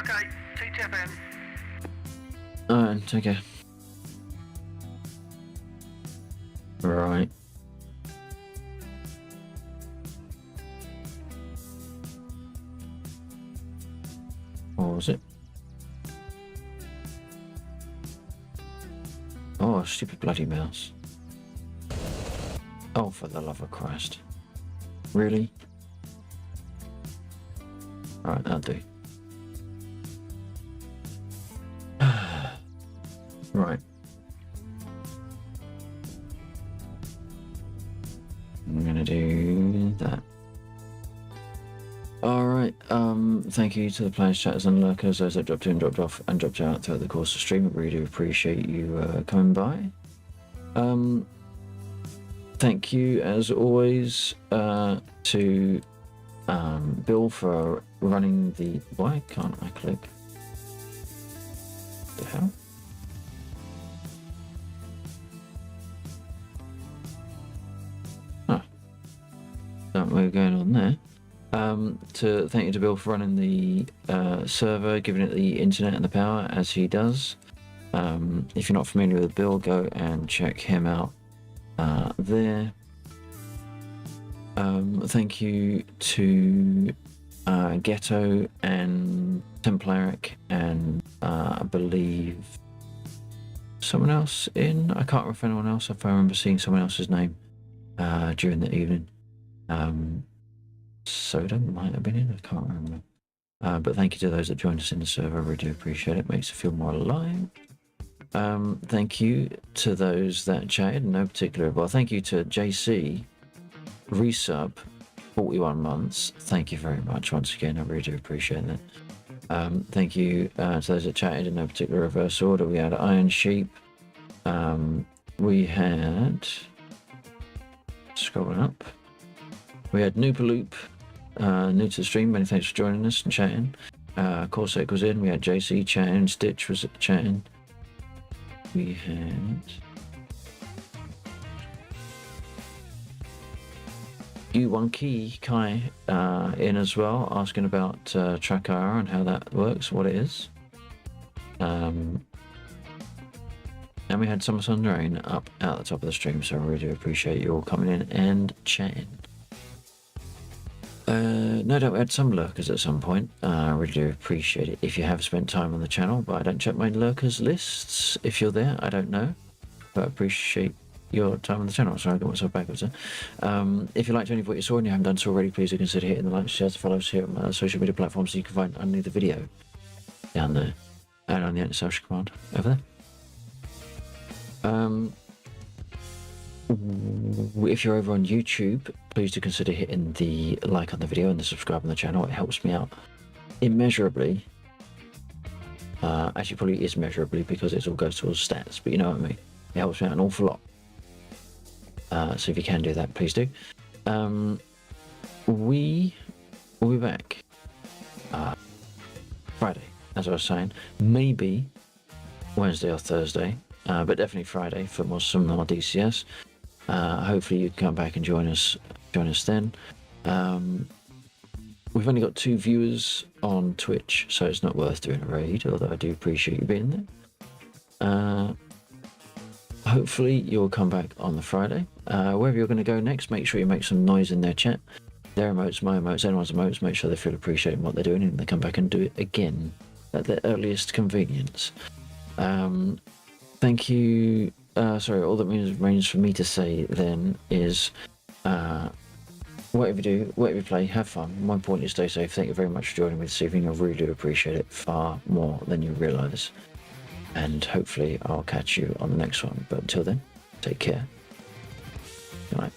Speaker 1: Okay, TTFN.
Speaker 4: Alright, take care. Right. What was it? Oh, stupid bloody mouse. Oh, for the love of Christ. Really? Alright, that'll do. Right. I'm gonna do that. Alright, thank you to the players, chatters and lurkers, those that dropped in, dropped off and dropped out throughout the course of the stream. I really do appreciate you coming by. Thank you as always to Bill for running the... Why can't I click? The hell? Huh. Don't know what's going on there. To thank you to Bill for running the server, giving it the internet and the power as he does. If you're not familiar with Bill, go and check him out there. Thank you to Ghetto and Templaric and I believe someone else in. I can't remember if anyone else, if I remember seeing someone else's name during the evening. Soda might have been in, I can't remember. But thank you to those that joined us in the server. I really do appreciate it. Makes it feel more alive. Thank you to those that chatted, in no particular. Well, thank you to JC, resub, 41 months. Thank you very much once again. I really do appreciate that. Thank you to those that chatted, in no particular reverse order. We had Iron Sheep. We had... Scrolling up. We had Noopaloop, new to the stream. Many thanks for joining us and chatting. Corsac was in. We had JC chatting. Stitch was chatting. We had U1Key Kai in as well, asking about Track IR and how that works, what it is. And we had Summer Sun Rain up at the top of the stream, so I really do appreciate you all coming in and chatting. No doubt we had some lurkers at some point. I really do appreciate it if you have spent time on the channel, but I don't check my lurkers lists. If you're there, I don't know, but I appreciate your time on the channel. Sorry, I got myself backwards there. If you liked any of what you saw and you haven't done so already, please do consider hitting the like, shares, and follows here on my social media platforms so you can find underneath the video down there and on the anti-social command over there. If you're over on YouTube, please do consider hitting the like on the video and the subscribe on the channel. It helps me out immeasurably. Actually, probably is measurably because it all goes towards stats, but you know what I mean. It helps me out an awful lot. So if you can do that, please do. We will be back Friday, as I was saying. Maybe Wednesday or Thursday. But definitely Friday for some more DCS. Hopefully you can come back and join us then. We've only got 2 viewers on Twitch, so it's not worth doing a raid, although I do appreciate you being there. Hopefully you'll come back on the Friday. Wherever you're going to go next, make sure you make some noise in their chat. Their emotes, my emotes, anyone's emotes, make sure they feel appreciated in what they're doing and they come back and do it again at their earliest convenience. Thank you. Sorry, all that remains for me to say then is whatever you do, whatever you play, have fun. More importantly, stay safe. Thank you very much for joining me this evening. I really do appreciate it far more than you realise. And hopefully I'll catch you on the next one. But until then, take care. Good night.